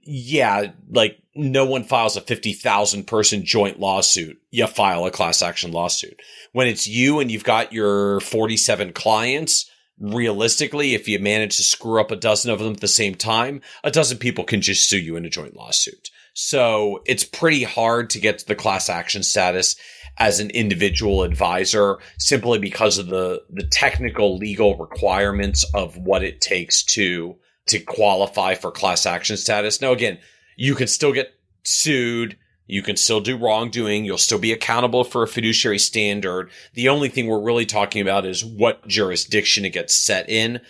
no one files a 50,000 person joint lawsuit. You file a class action lawsuit. When it's you and you've got your 47 clients, realistically, if you manage to screw up a dozen of them at the same time, a dozen people can just sue you in a joint lawsuit. So it's pretty hard to get to the class action status as an individual advisor simply because of the technical legal requirements of what it takes to qualify for class action status. Now, again, you can still get sued. You can still do wrongdoing. You'll still be accountable for a fiduciary standard. The only thing we're really talking about is what jurisdiction it gets set in.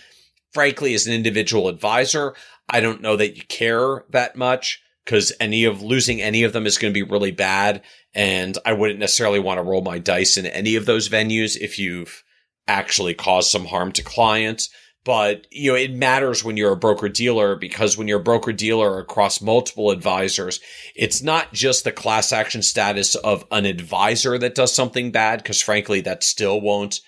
Frankly, as an individual advisor, I don't know that you care that much because losing any of them is going to be really bad. And I wouldn't necessarily want to roll my dice in any of those venues if you've actually caused some harm to clients. But, it matters when you're a broker dealer because when you're a broker dealer across multiple advisors, it's not just the class action status of an advisor that does something bad, because frankly, that still won't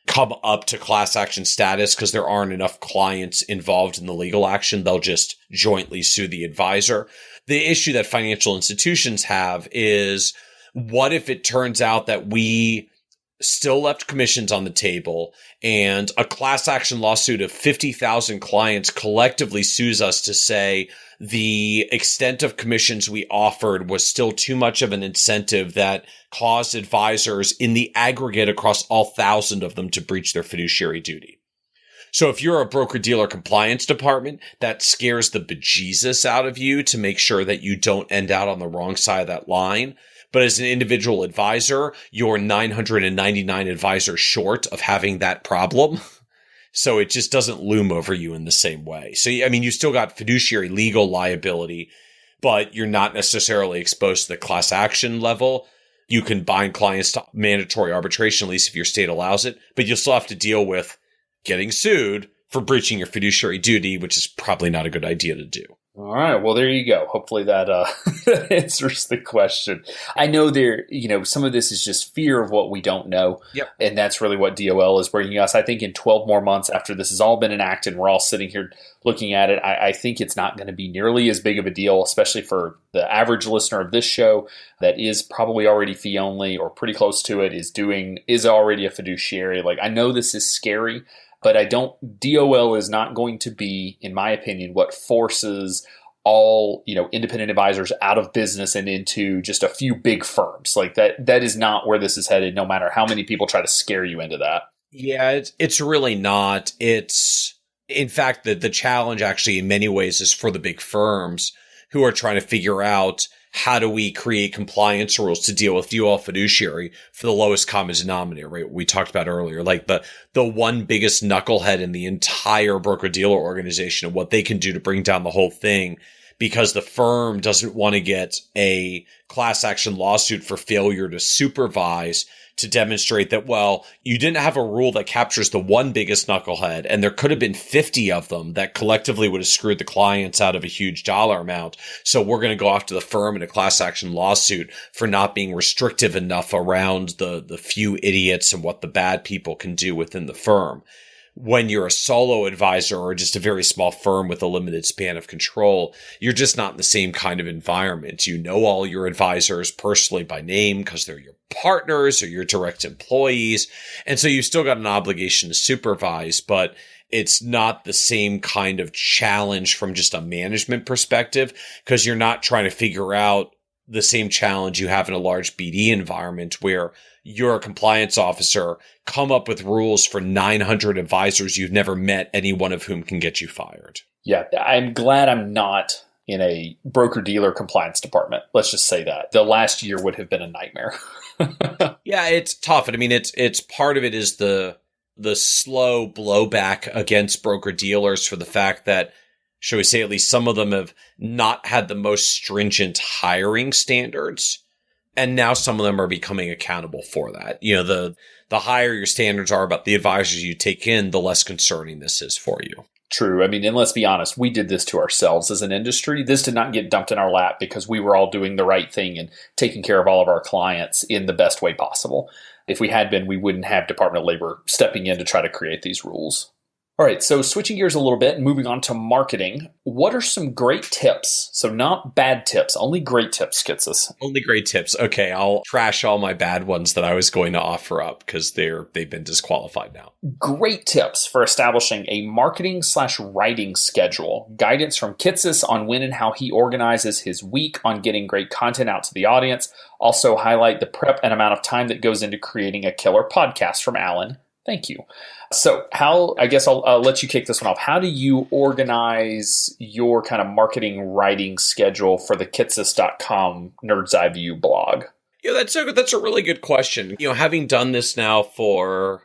come up to class action status because there aren't enough clients involved in the legal action. They'll just jointly sue the advisor. The issue that financial institutions have is, what if it turns out that we still left commissions on the table and a class action lawsuit of 50,000 clients collectively sues us to say the extent of commissions we offered was still too much of an incentive that caused advisors in the aggregate across all 1,000 of them to breach their fiduciary duty. So if you're a broker-dealer compliance department, that scares the bejesus out of you to make sure that you don't end out on the wrong side of that line. But as an individual advisor, you're 999 advisors short of having that problem. So it just doesn't loom over you in the same way. So, you still got fiduciary legal liability, but you're not necessarily exposed to the class action level. You can bind clients to mandatory arbitration, at least if your state allows it, but you'll still have to deal with getting sued for breaching your fiduciary duty, which is probably not a good idea to do. All right. Well, there you go. Hopefully that answers the question. I know some of this is just fear of what we don't know. Yep. And that's really what DoL is bringing us. I think in 12 more months after this has all been enacted and we're all sitting here looking at it, I think it's not going to be nearly as big of a deal, especially for the average listener of this show that is probably already fee only or pretty close to it, is already a fiduciary. I know this is scary, but DoL is not going to be, in my opinion, what forces all, independent advisors out of business and into just a few big firms. That is not where this is headed, no matter how many people try to scare you into that. Yeah, it's really not. It's, in fact, the challenge actually in many ways is for the big firms who are trying to figure out, how do we create compliance rules to deal with DoL fiduciary for the lowest common denominator, right? We talked about earlier, the one biggest knucklehead in the entire broker-dealer organization and what they can do to bring down the whole thing. because the firm doesn't want to get a class action lawsuit for failure to supervise to demonstrate that, well, you didn't have a rule that captures the one biggest knucklehead, and there could have been 50 of them that collectively would have screwed the clients out of a huge dollar amount. So we're going to go after the firm in a class action lawsuit for not being restrictive enough around the few idiots and what the bad people can do within the firm. When you're a solo advisor or just a very small firm with a limited span of control, you're just not in the same kind of environment. You know all your advisors personally by name because they're your partners or your direct employees. And so you've still got an obligation to supervise, but it's not the same kind of challenge from just a management perspective because you're not trying to figure out the same challenge you have in a large BD environment where you're a compliance officer, come up with rules for 900 advisors you've never met, any one of whom can get you fired. Yeah, I'm glad I'm not in a broker-dealer compliance department. Let's just say that. The last year would have been a nightmare. Yeah, it's tough. I mean, it's part of it is the slow blowback against broker-dealers for the fact that, shall we say, at least some of them have not had the most stringent hiring standards. And now some of them are becoming accountable for that. You know, the higher your standards are about the advisors you take in, the less concerning this is for you. True. I mean, and let's be honest, we did this to ourselves as an industry. This did not get dumped in our lap because we were all doing the right thing and taking care of all of our clients in the best way possible. If we had been, we wouldn't have Department of Labor stepping in to try to create these rules. All right, so switching gears a little bit and moving on to marketing, what are some great tips? So not bad tips, only great tips, Kitces. Only great tips. Okay, I'll trash all my bad ones that I was going to offer up because they've been disqualified now. Great tips for establishing a marketing/writing schedule. Guidance from Kitces on when and how he organizes his week on getting great content out to the audience. Also highlight the prep and amount of time that goes into creating a killer podcast from Alan. Thank you. So I guess I'll let you kick this one off. How do you organize your kind of marketing writing schedule for the Kitces.com Nerd's Eye View blog? Yeah, that's a really good question. You know, having done this now for,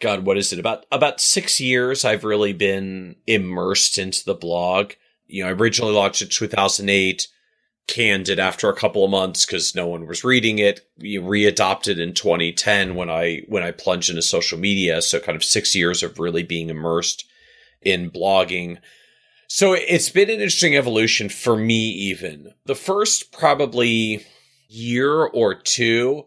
God, what is it? About 6 years, I've really been immersed into the blog. You know, I originally launched it in 2008. Canned it after a couple of months because no one was reading it. We readopted in 2010 when I plunged into social media. So kind of 6 years of really being immersed in blogging. So it's been an interesting evolution for me even. The first probably year or two,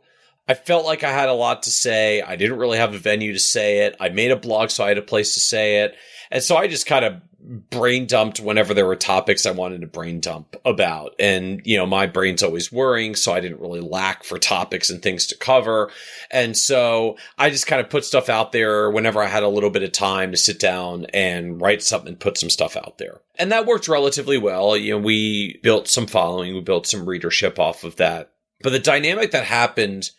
I felt like I had a lot to say. I didn't really have a venue to say it. I made a blog, so I had a place to say it. And so I just kind of brain dumped whenever there were topics I wanted to brain dump about. And, you know, my brain's always worrying, so I didn't really lack for topics and things to cover. And so I just kind of put stuff out there whenever I had a little bit of time to sit down and write something and put some stuff out there. And that worked relatively well. You know, we built some following, we built some readership off of that. But the dynamic that happened,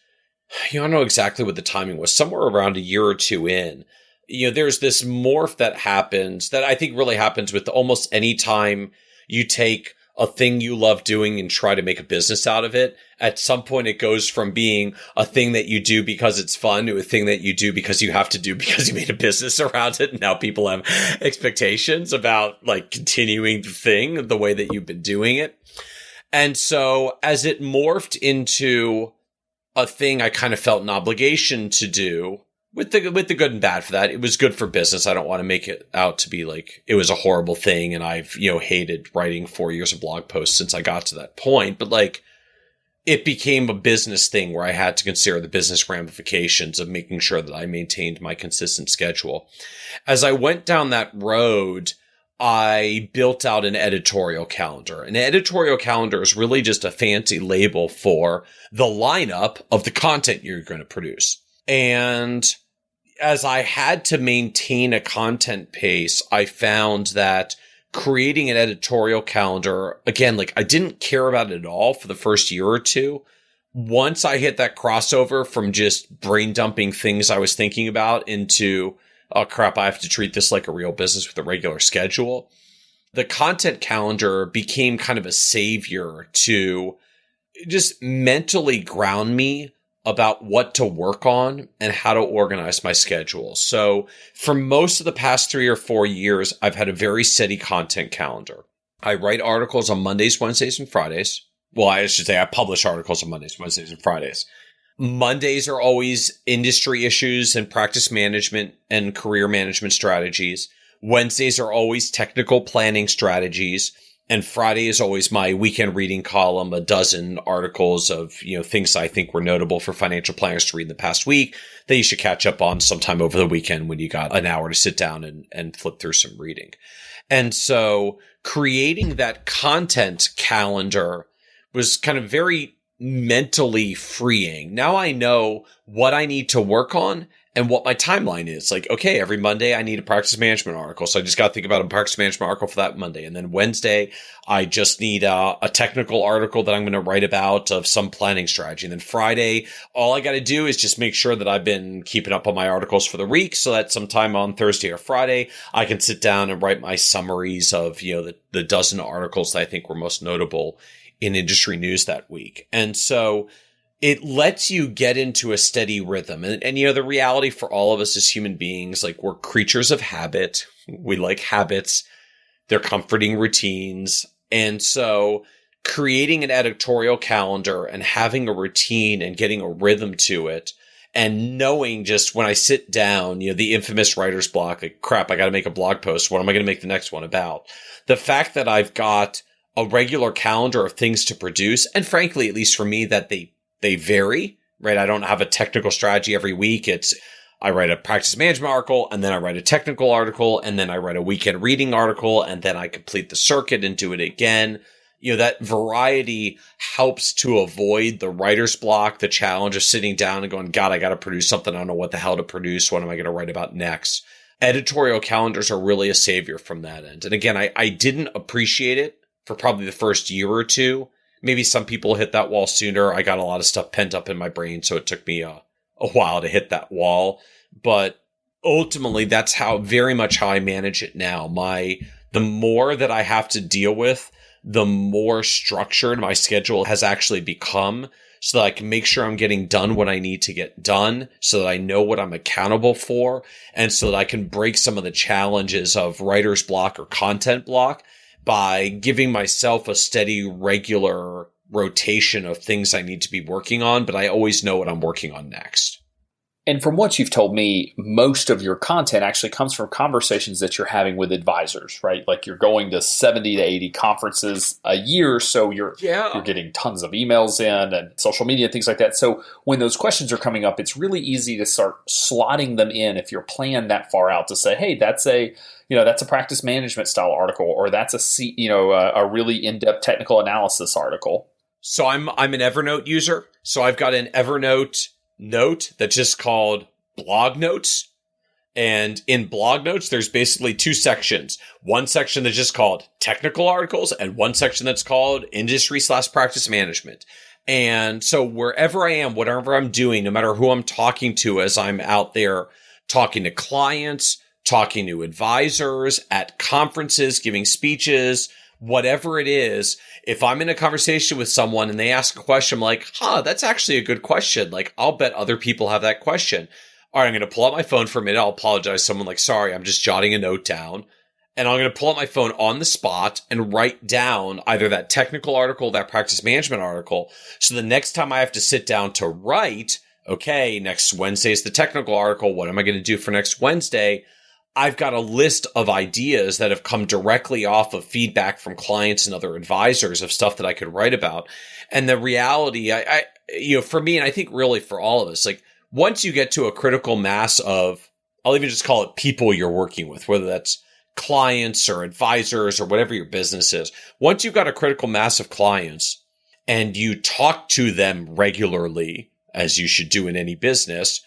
you know, I don't know exactly what the timing was, somewhere around a year or two in. You know, there's this morph that happens that I think really happens with almost any time you take a thing you love doing and try to make a business out of it. At some point, it goes from being a thing that you do because it's fun to a thing that you do because you have to do because you made a business around it. And now people have expectations about like continuing the thing the way that you've been doing it. And so as it morphed into a thing I kind of felt an obligation to do, with the good and bad for that. It was good for business. I don't want to make it out to be like it was a horrible thing and I've, you know, hated writing 4 years of blog posts since I got to that point. But like it became a business thing where I had to consider the business ramifications of making sure that I maintained my consistent schedule. As I went down that road, I built out an editorial calendar. An editorial calendar is really just a fancy label for the lineup of the content you're going to produce. And as I had to maintain a content pace, I found that creating an editorial calendar, again, like I didn't care about it at all for the first year or two. Once I hit that crossover from just brain dumping things I was thinking about into, oh crap, I have to treat this like a real business with a regular schedule. The content calendar became kind of a savior to just mentally ground me about what to work on and how to organize my schedule. So for most of the past 3 or 4 years, I've had a very steady content calendar. I write articles on Mondays, Wednesdays, and Fridays. Well, I should say I publish articles on Mondays, Wednesdays, and Fridays. Mondays are always industry issues and practice management and career management strategies. Wednesdays are always technical planning strategies. And Friday is always my weekend reading column, a dozen articles of, things I think were notable for financial planners to read in the past week that you should catch up on sometime over the weekend when you got an hour to sit down and flip through some reading. And so creating that content calendar was kind of very mentally freeing. Now I know what I need to work on and what my timeline is. Like, okay, every Monday I need a practice management article. So I just got to think about a practice management article for that Monday. And then Wednesday, I just need a technical article that I'm going to write about of some planning strategy. And then Friday, all I got to do is just make sure that I've been keeping up on my articles for the week so that sometime on Thursday or Friday, I can sit down and write my summaries of, the dozen articles that I think were most notable in industry news that week. And so it lets you get into a steady rhythm. And the reality for all of us as human beings, like we're creatures of habit. We like habits. They're comforting routines. And so creating an editorial calendar and having a routine and getting a rhythm to it and knowing just when I sit down, the infamous writer's block, like crap, I got to make a blog post. What am I going to make the next one about? The fact that I've got a regular calendar of things to produce. And frankly, at least for me, that they vary, right? I don't have a technical strategy every week. I write a practice management article and then I write a technical article and then I write a weekend reading article and then I complete the circuit and do it again. That variety helps to avoid the writer's block, the challenge of sitting down and going, God, I got to produce something. I don't know what the hell to produce. What am I going to write about next? Editorial calendars are really a savior from that end. And again, I didn't appreciate it for probably the first year or two. Maybe some people hit that wall sooner. I got a lot of stuff pent up in my brain, so it took me a while to hit that wall. But ultimately, that's very much how I manage it now. The more that I have to deal with, the more structured my schedule has actually become so that I can make sure I'm getting done what I need to get done, so that I know what I'm accountable for, and so that I can break some of the challenges of writer's block or content block by giving myself a steady, regular rotation of things I need to be working on, but I always know what I'm working on next. And from what you've told me, most of your content actually comes from conversations that you're having with advisors, right? Like you're going to 70 to 80 conferences a year, so you're getting tons of emails in and social media and things like that. So when those questions are coming up, it's really easy to start slotting them in if you're planned that far out to say, hey, that's a practice management style article, or that's a really in-depth technical analysis article. So I'm an Evernote user. So I've got an Evernote note that's just called blog notes. And in blog notes, there's basically two sections. One section that's just called technical articles and one section that's called industry/practice management. And so wherever I am, whatever I'm doing, no matter who I'm talking to as I'm out there talking to clients, talking to advisors, at conferences, giving speeches, whatever it is, if I'm in a conversation with someone and they ask a question, I'm like, that's actually a good question. Like, I'll bet other people have that question. All right, I'm going to pull out my phone for a minute. I'll apologize to someone like, sorry, I'm just jotting a note down. And I'm going to pull out my phone on the spot and write down either that technical article, that practice management article. So the next time I have to sit down to write, okay, next Wednesday is the technical article. What am I going to do for next Wednesday? I've got a list of ideas that have come directly off of feedback from clients and other advisors of stuff that I could write about. And the reality, for me, and I think really for all of us, like once you get to a critical mass of, I'll even just call it people you're working with, whether that's clients or advisors or whatever your business is. Once you've got a critical mass of clients and you talk to them regularly, as you should do in any business,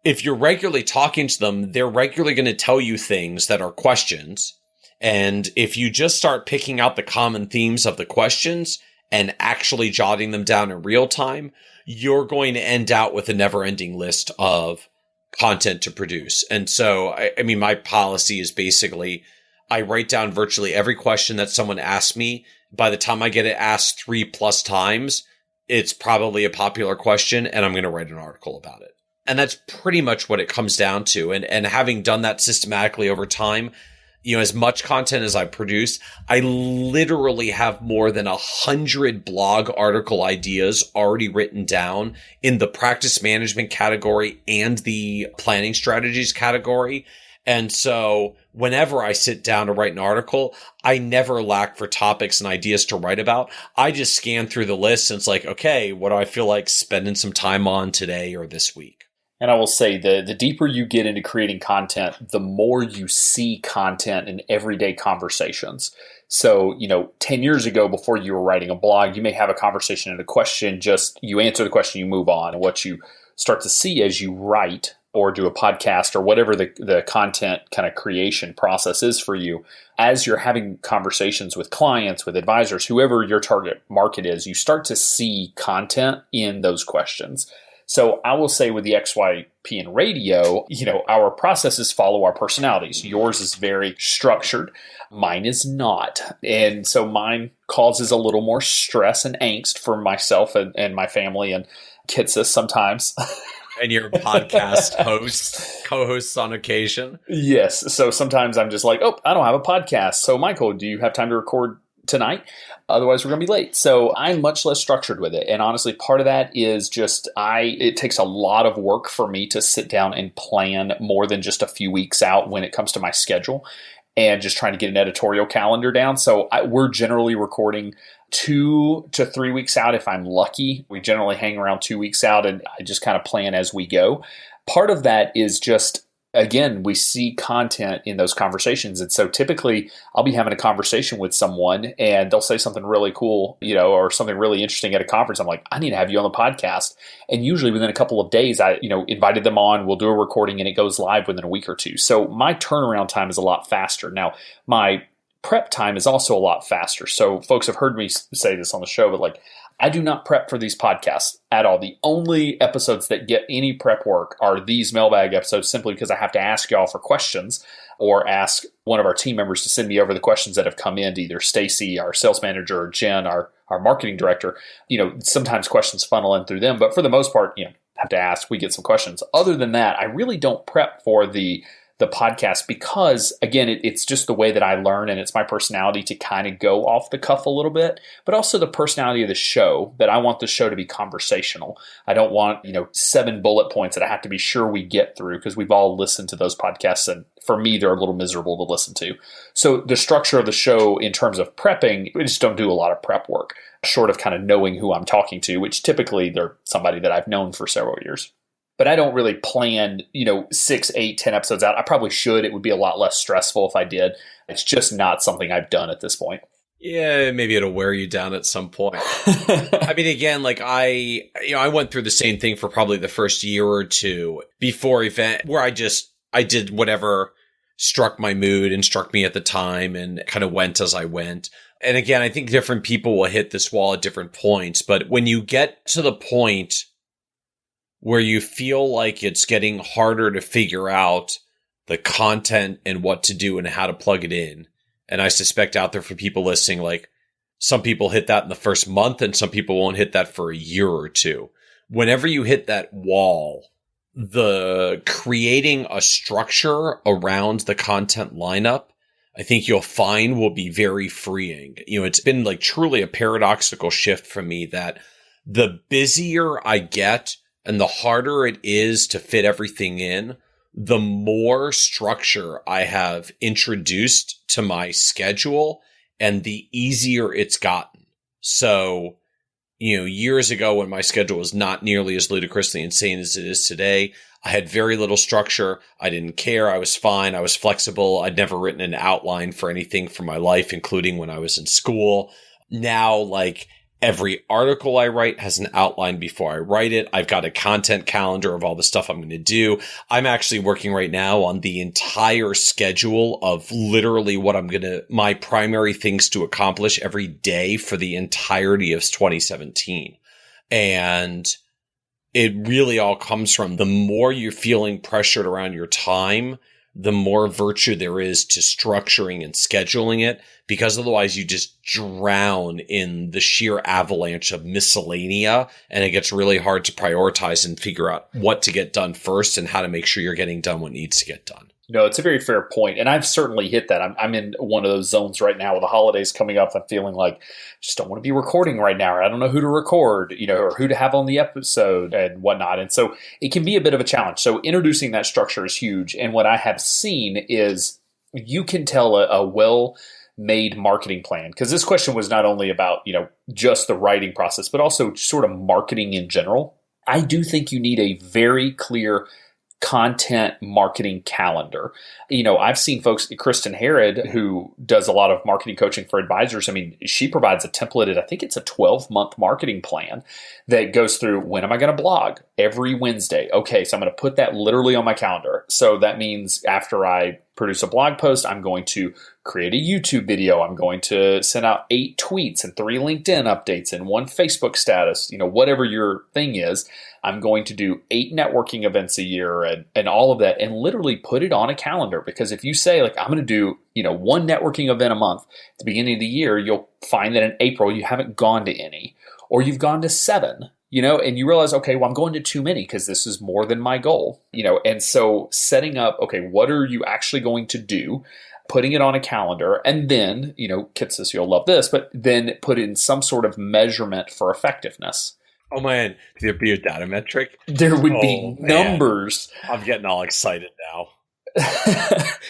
if you're regularly talking to them, they're regularly going to tell you things that are questions. And if you just start picking out the common themes of the questions and actually jotting them down in real time, you're going to end out with a never-ending list of content to produce. And so, I mean, my policy is basically I write down virtually every question that someone asks me. By the time I get it asked 3+ times, it's probably a popular question and I'm going to write an article about it. And that's pretty much what it comes down to. And having done that systematically over time, as much content as I produce, I literally have more than 100 blog article ideas already written down in the practice management category and the planning strategies category. And so whenever I sit down to write an article, I never lack for topics and ideas to write about. I just scan through the list and it's like, okay, what do I feel like spending some time on today or this week? And I will say the deeper you get into creating content, the more you see content in everyday conversations. So, 10 years ago, before you were writing a blog, you may have a conversation and a question, just you answer the question, you move on. And what you start to see as you write or do a podcast or whatever the content kind of creation process is for you, as you're having conversations with clients, with advisors, whoever your target market is, you start to see content in those questions. So I will say with the XYPN radio, our processes follow our personalities. Yours is very structured. Mine is not. And so mine causes a little more stress and angst for myself and my family and Kitces sometimes. And your podcast co-hosts on occasion. Yes. So sometimes I'm just like, oh, I don't have a podcast. So Michael, do you have time to record tonight? Otherwise, we're going to be late. So I'm much less structured with it. And honestly, part of that is just it takes a lot of work for me to sit down and plan more than just a few weeks out when it comes to my schedule and just trying to get an editorial calendar down. So we're generally recording 2 to 3 weeks out if I'm lucky. We generally hang around 2 weeks out and I just kind of plan as we go. Part of that is just, again, we see content in those conversations. And so typically I'll be having a conversation with someone and they'll say something really cool, or something really interesting at a conference. I'm like, I need to have you on the podcast. And usually within a couple of days, I, invited them on, we'll do a recording and it goes live within a week or two. So my turnaround time is a lot faster. Now, my prep time is also a lot faster. So folks have heard me say this on the show, but I do not prep for these podcasts at all. The only episodes that get any prep work are these mailbag episodes, simply because I have to ask y'all for questions or ask one of our team members to send me over the questions that have come in to either Stacy, our sales manager, or Jen, our marketing director. Sometimes questions funnel in through them, but for the most part, have to ask, we get some questions. Other than that, I really don't prep for the podcast because, again, it's just the way that I learn and it's my personality to kind of go off the cuff a little bit, but also the personality of the show, that I want the show to be conversational. I don't want, 7 bullet points that I have to be sure we get through, because we've all listened to those podcasts and for me, they're a little miserable to listen to. So the structure of the show in terms of prepping, we just don't do a lot of prep work, short of kind of knowing who I'm talking to, which typically they're somebody that I've known for several years. But I don't really plan, 6, 8, 10 episodes out. I probably should. It would be a lot less stressful if I did. It's just not something I've done at this point. Yeah, maybe it'll wear you down at some point. I mean, again, I went through the same thing for probably the first year or two before event, where I did whatever struck my mood and struck me at the time and kind of went as I went. And again, I think different people will hit this wall at different points. But when you get to the point where you feel like it's getting harder to figure out the content and what to do and how to plug it in. And I suspect out there for people listening, some people hit that in the first month and some people won't hit that for a year or two. Whenever you hit that wall, the creating a structure around the content lineup, I think you'll find will be very freeing. It's been truly a paradoxical shift for me that the busier I get, and the harder it is to fit everything in, the more structure I have introduced to my schedule and the easier it's gotten. So, years ago when my schedule was not nearly as ludicrously insane as it is today, I had very little structure. I didn't care. I was fine. I was flexible. I'd never written an outline for anything for my life, including when I was in school. Now, every article I write has an outline before I write it. I've got a content calendar of all the stuff I'm going to do. I'm actually working right now on the entire schedule of literally what my primary things to accomplish every day for the entirety of 2017. And it really all comes from the more you're feeling pressured around your time, the more virtue there is to structuring and scheduling it, because otherwise you just drown in the sheer avalanche of miscellanea and it gets really hard to prioritize and figure out what to get done first and how to make sure you're getting done what needs to get done. No, it's a very fair point. And I've certainly hit that. I'm in one of those zones right now with the holidays coming up. I'm feeling like just don't want to be recording right now. Or I don't know who to record, or who to have on the episode and whatnot. And so it can be a bit of a challenge. So introducing that structure is huge. And what I have seen is you can tell a well-made marketing plan, because this question was not only about, just the writing process, but also sort of marketing in general. I do think you need a very clear content marketing calendar. I've seen folks, Kristen Harrod, who does a lot of marketing coaching for advisors. I mean, she provides a templated, I think it's a 12-month marketing plan that goes through, when am I going to blog? Every Wednesday. Okay, so I'm going to put that literally on my calendar. So that means after I produce a blog post, I'm going to create a YouTube video. I'm going to send out 8 tweets and 3 LinkedIn updates and 1 Facebook status, whatever your thing is. I'm going to do 8 networking events a year and all of that, and literally put it on a calendar. Because if you say, like, I'm going to do, 1 networking event a month at the beginning of the year, you'll find that in April you haven't gone to any, or you've gone to 7, and you realize, okay, well, I'm going to too many because this is more than my goal, and so setting up, okay, what are you actually going to do? Putting it on a calendar, and then, Kitces, you'll love this, but then put in some sort of measurement for effectiveness. Oh man, could there be a data metric? There would be numbers. Man. I'm getting all excited now.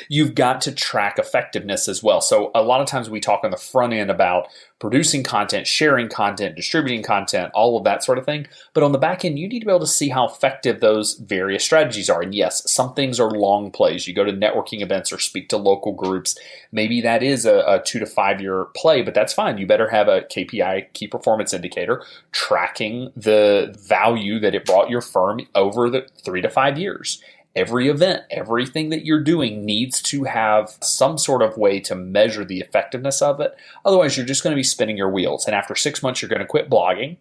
You've got to track effectiveness as well. So a lot of times we talk on the front end about producing content, sharing content, distributing content, all of that sort of thing. But on the back end, you need to be able to see how effective those various strategies are. And yes, some things are long plays. You go to networking events or speak to local groups. Maybe that is a 2 to 5 year play, but that's fine. You better have a KPI, key performance indicator, tracking the value that it brought your firm over the 3 to 5 years. Every event, everything that you're doing needs to have some sort of way to measure the effectiveness of it. Otherwise, you're just going to be spinning your wheels. And after 6 months, you're going to quit blogging.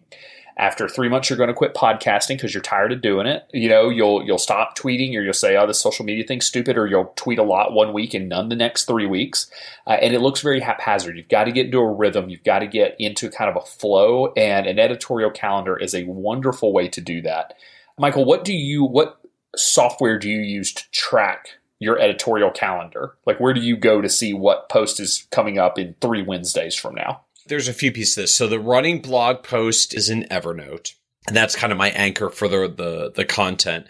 After 3 months, you're going to quit podcasting because you're tired of doing it. You'll stop tweeting, or you'll say, oh, this social media thing's stupid, or you'll tweet a lot one week and none the next 3 weeks. And it looks very haphazard. You've got to get into a rhythm. You've got to get into kind of a flow. And an editorial calendar is a wonderful way to do that. Michael, what software do you use to track your editorial calendar? Like, where do you go to see what post is coming up in 3 Wednesdays from now? There's a few pieces of this. So the running blog post is in Evernote, and that's kind of my anchor for the content.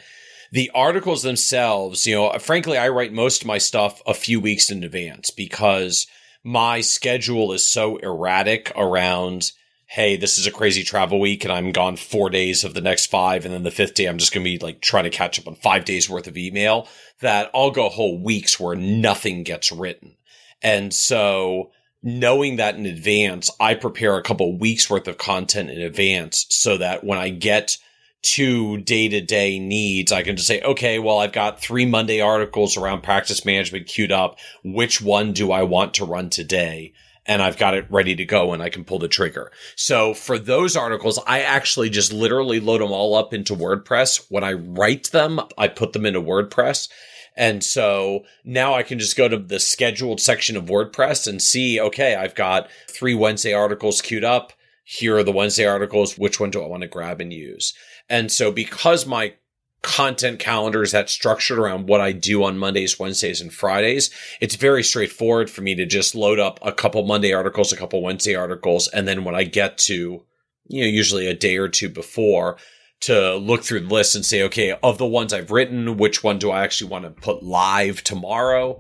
The articles themselves, frankly, I write most of my stuff a few weeks in advance because my schedule is so erratic around, hey, this is a crazy travel week and I'm gone 4 days of the next 5. And then the 5th day, I'm just going to be like trying to catch up on 5 days worth of email, that I'll go whole weeks where nothing gets written. And so knowing that in advance, I prepare a couple weeks worth of content in advance so that when I get to day-to-day needs, I can just say, okay, well, I've got 3 Monday articles around practice management queued up. Which one do I want to run today? And I've got it ready to go and I can pull the trigger. So for those articles, I actually just literally load them all up into WordPress. When I write them, I put them into WordPress. And so now I can just go to the scheduled section of WordPress and see, okay, I've got 3 Wednesday articles queued up. Here are the Wednesday articles. Which one do I want to grab and use? And so because my content calendar is that structured around what I do on Mondays, Wednesdays, and Fridays, it's very straightforward for me to just load up a couple Monday articles, a couple Wednesday articles. And then when I get to, usually a day or two before, to look through the list and say, okay, of the ones I've written, which one do I actually want to put live tomorrow?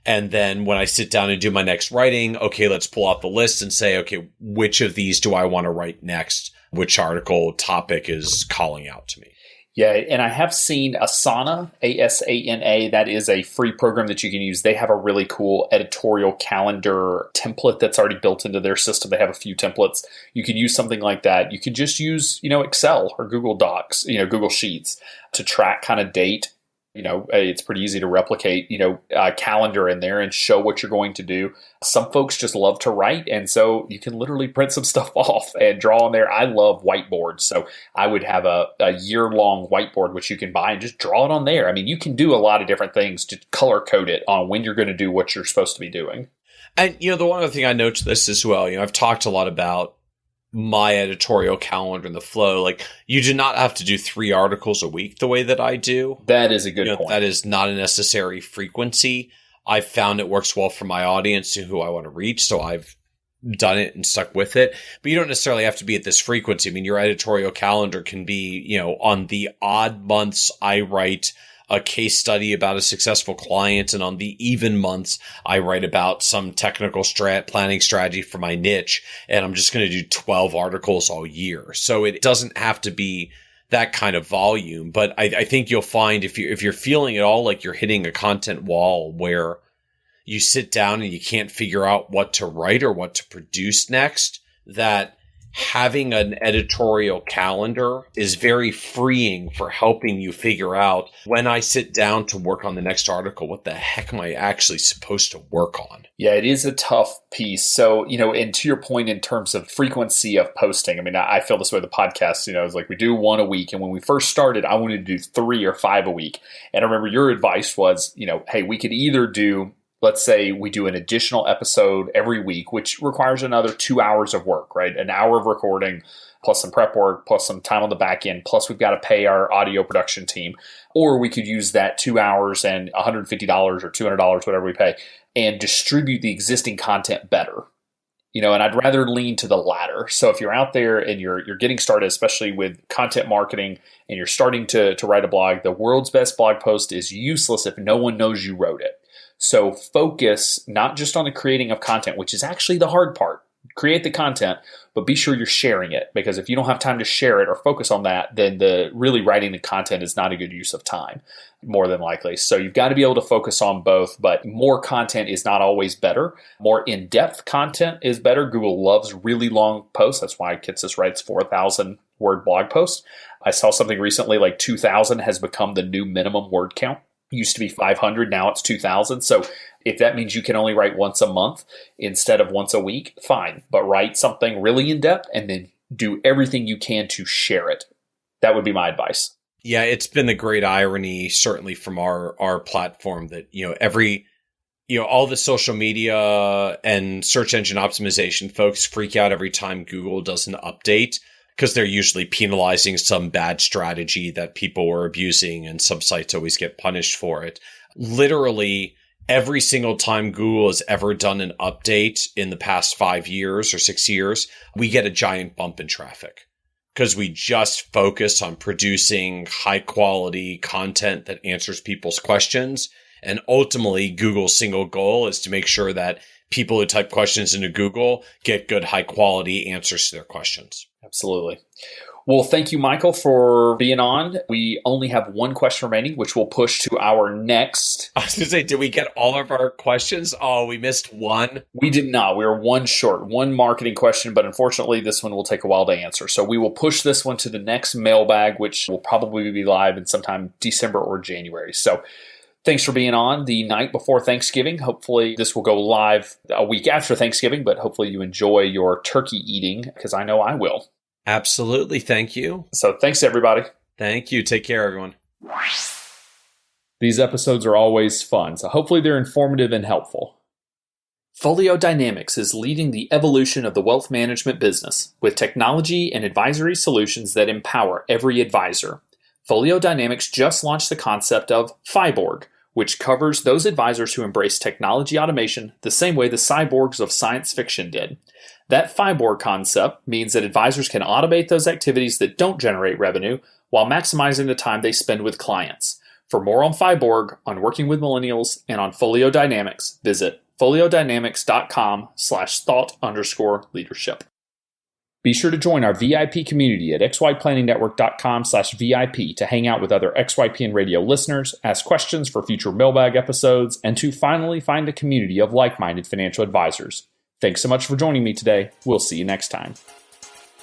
And then when I sit down and do my next writing, okay, let's pull out the list and say, okay, which of these do I want to write next? Which article topic is calling out to me? Yeah, and I have seen Asana, Asana. That is a free program that you can use. They have a really cool editorial calendar template that's already built into their system. They have a few templates. You can use something like that. You can just use, Excel or Google Docs, Google Sheets to track kind of date. It's pretty easy to replicate, a calendar in there and show what you're going to do. Some folks just love to write. And so you can literally print some stuff off and draw on there. I love whiteboards. So I would have a year-long whiteboard, which you can buy and just draw it on there. I mean, you can do a lot of different things to color code it on when you're going to do what you're supposed to be doing. And, the one other thing I note to this as well, I've talked a lot about my editorial calendar and the flow. Like, you do not have to do 3 articles a week the way that I do. That is a good point. That is not a necessary frequency. I've found it works well for my audience and who I want to reach. So I've done it and stuck with it. But you don't necessarily have to be at this frequency. I mean, your editorial calendar can be, on the odd months I write a case study about a successful client, and on the even months, I write about some technical planning strategy for my niche, and I'm just going to do 12 articles all year. So it doesn't have to be that kind of volume, but I think you'll find if you're feeling at all like you're hitting a content wall where you sit down and you can't figure out what to write or what to produce next, that having an editorial calendar is very freeing for helping you figure out, when I sit down to work on the next article, what the heck am I actually supposed to work on? Yeah, it is a tough piece. So, and to your point in terms of frequency of posting, I mean, I feel this way with the podcast, it's like we do 1 a week. And when we first started, I wanted to do 3 or 5 a week. And I remember your advice was, hey, we could either do, let's say we do an additional episode every week, which requires another 2 hours of work, right? An hour of recording, plus some prep work, plus some time on the back end, plus we've got to pay our audio production team. Or we could use that 2 hours and $150 or $200, whatever we pay, and distribute the existing content better. And I'd rather lean to the latter. So if you're out there and you're getting started, especially with content marketing, and you're starting to write a blog, the world's best blog post is useless if no one knows you wrote it. So focus not just on the creating of content, which is actually the hard part. Create the content, but be sure you're sharing it, because if you don't have time to share it or focus on that, then the really writing the content is not a good use of time, more than likely. So you've got to be able to focus on both, but more content is not always better. More in-depth content is better. Google loves really long posts. That's why Kitces writes 4,000 word blog posts. I saw something recently like 2,000 has become the new minimum word count. It used to be 500, now it's 2,000. So if that means you can only write once a month instead of once a week, fine. But write something really in depth and then do everything you can to share it. That would be my advice. Yeah, it's been the great irony, certainly from our platform, that all the social media and search engine optimization folks freak out every time Google does an update, because they're usually penalizing some bad strategy that people were abusing, and some sites always get punished for it. Literally, every single time Google has ever done an update in the past 5 years or 6 years, we get a giant bump in traffic, because we just focus on producing high quality content that answers people's questions. And ultimately, Google's single goal is to make sure that people who type questions into Google get good, high quality answers to their questions. Absolutely. Well, thank you, Michael, for being on. We only have one question remaining, which we'll push to our next. I was going to say, did we get all of our questions? Oh, we missed one. We did not. We were one short, one marketing question, but unfortunately, this one will take a while to answer. So we will push this one to the next mailbag, which will probably be live in sometime December or January. So thanks for being on the night before Thanksgiving. Hopefully this will go live a week after Thanksgiving, but hopefully you enjoy your turkey eating, because I know I will. Absolutely. Thank you. So thanks, everybody. Thank you. Take care, everyone. These episodes are always fun, so hopefully they're informative and helpful. Folio Dynamics is leading the evolution of the wealth management business with technology and advisory solutions that empower every advisor. Folio Dynamics just launched the concept of Fiborg, which covers those advisors who embrace technology automation the same way the cyborgs of science fiction did. That Fiborg concept means that advisors can automate those activities that don't generate revenue while maximizing the time they spend with clients. For more on Fiborg, on working with millennials, and on Folio Dynamics, visit foliodynamics.com/thought_leadership. Be sure to join our VIP community at xyplanningnetwork.com/VIP to hang out with other XYPN radio listeners, ask questions for future mailbag episodes, and to finally find a community of like-minded financial advisors. Thanks so much for joining me today. We'll see you next time.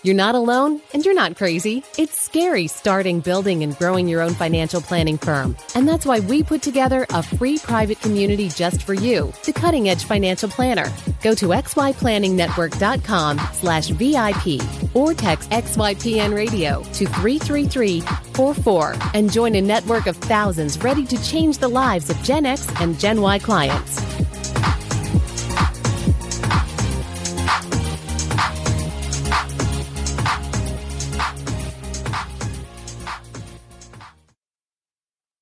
You're not alone, and you're not crazy. It's scary starting, building, and growing your own financial planning firm. And that's why we put together a free private community just for you, the Cutting Edge Financial Planner. Go to xyplanningnetwork.com/VIP or text XYPN Radio to 33344 and join a network of thousands ready to change the lives of Gen X and Gen Y clients.